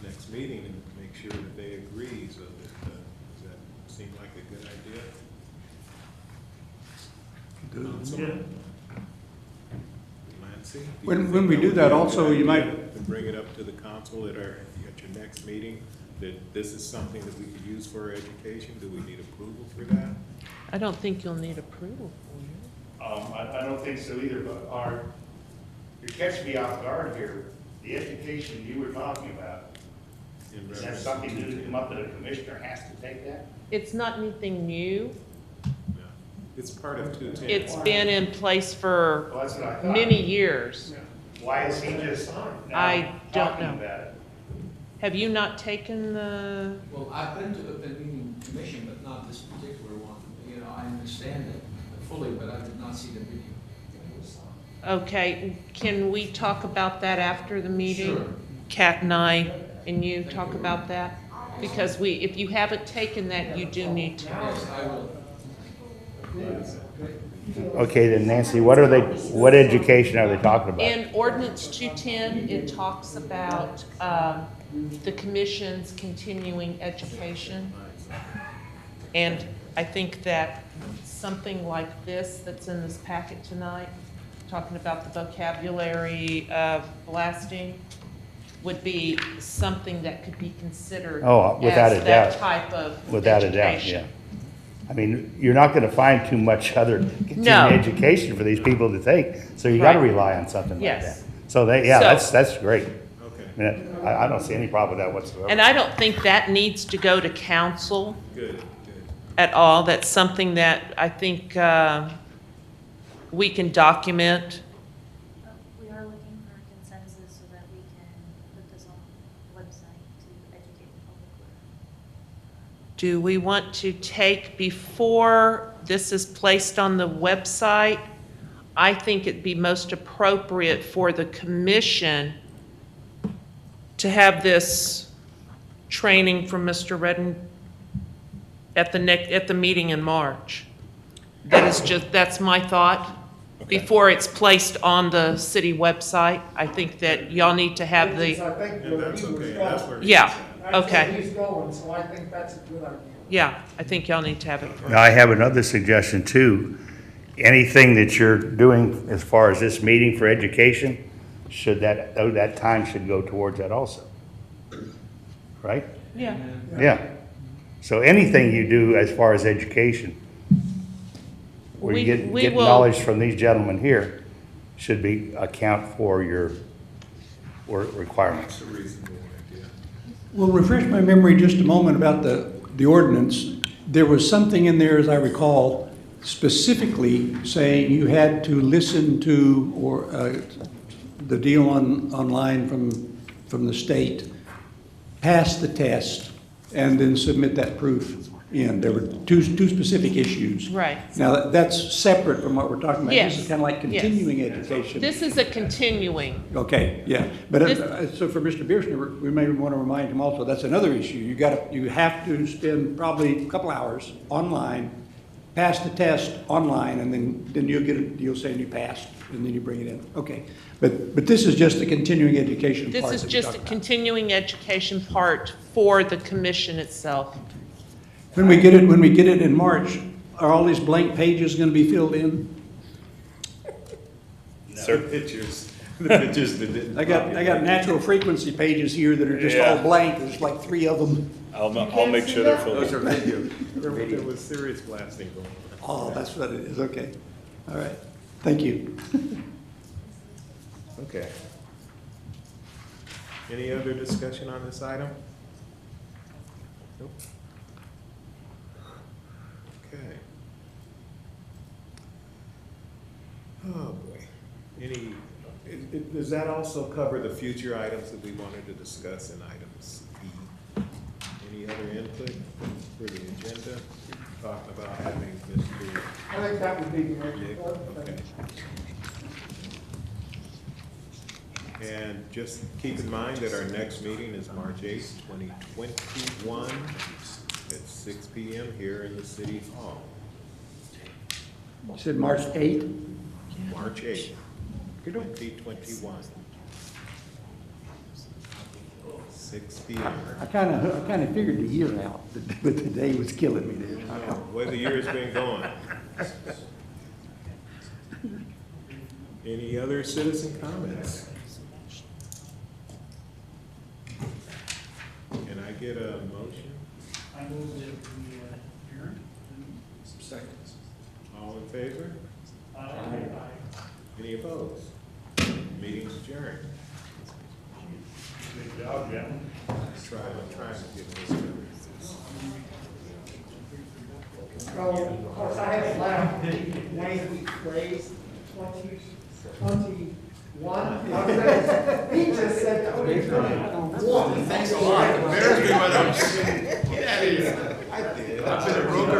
next meeting and make sure that they agree. So does that seem like a good idea? Good. Nancy? When we do that also, you might. And bring it up to the council at your next meeting, that this is something that we could use for our education. Do we need approval for that? I don't think you'll need approval for it. I don't think so either, but you're catching me off guard here. The education you were talking about, is that something new to come up that a commissioner has to take that? It's not anything new. No. It's part of 210. It's been in place for Well, that's what I thought. many years. Why is he just I don't talking know. about it? Have you not taken the, Well, I've been to the Open Meeting Commission, but not this particular one. I understand it fully, but I did not see the video. okay, can we talk about that after the meeting? Sure. Kat and I and you talk about that? Because if you haven't taken that, you do need to. Yes, I will. Okay, then Nancy, what education are they talking about? In ordinance 210, it talks about the commission's continuing education. And I think that something like this that's in this packet tonight, talking about the vocabulary of blasting, would be something that could be considered Oh, without as a that doubt. type of Without a doubt, yeah. education. I mean, you're not gonna find too much other continuing No. education for these people to take, so you gotta Right. rely on something like that. Yes. So they, yeah, So- that's great. Okay, I mean, I don't see any problem with that whatsoever. And I don't think that needs to go to council good. at all. That's something that I think we can document. We are looking for consensus so that we can put this on the website to educate the public. Do we want to take, before this is placed on the website, I think it'd be most appropriate for the commission to have this training from Mr. Redden at the meeting in March. That's my thought. Before it's placed on the city website, I think that y'all need to have the, And that's okay, that's where. yeah, That's where okay. he's going, so I think that's a good idea. Yeah, I think y'all need to have it first. Now, I have another suggestion too. Anything that you're doing as far as this meeting for education, that time should go towards that also. Right? Yeah. Yeah. So anything you do as far as education, where you We get will- knowledge from these gentlemen here, should be account for your requirements. That's a reasonable idea. Well, refresh my memory just a moment about the ordinance. There was something in there, as I recall, specifically saying you had to listen to or the deal online from the state, pass the test, and then submit that proof in. There were two specific issues. Right. Now, that's separate from what we're talking about. Yes. This is kind of like Yes. continuing education. This is a continuing. Okay, yeah, but This- so for Mr. Bierschner, we may want to remind him also, that's another issue. You have to spend probably a couple hours online, pass the test online, and then you'll say you passed, and then you bring it in. Okay, but this is just the continuing education part. This is that we just a talked about. continuing education part for the commission itself. When we get it in March, are all these blank pages going to be filled in? Sir, pictures, the pictures that didn't. I got natural frequency pages here that are just all Yeah. blank. There's like 3 of them. I'll make sure they're filled. Those are video. There was serious blasting going on. Oh, that's what it is, okay. All right, thank you. Okay. Any other discussion on this item? Nope. Okay. Oh, boy. Does that also cover the future items that we wanted to discuss in items E? Any other input for the agenda? Talking about having Mr. I think that would be the next Nick, one. okay. And just keep in mind that our next meeting is March 8th, 2021, at 6 PM here in the City Hall. You said March 8th? March 8th, 2021. 6 PM. I kind of figured the year out, but the day was killing me there. Where the year's been going. Any other citizen comments? Can I get a motion? I move that we adjourn. Seconds. All in favor? Aye. Any opposed? Meeting's adjourned. Good job, gentlemen. I'm trying to get this done. Well, of course, I had laughed, Wayne raised 21. He just said 21. Thanks a lot. Embarrass me, but I'm, get out of here. I did. I've been a broker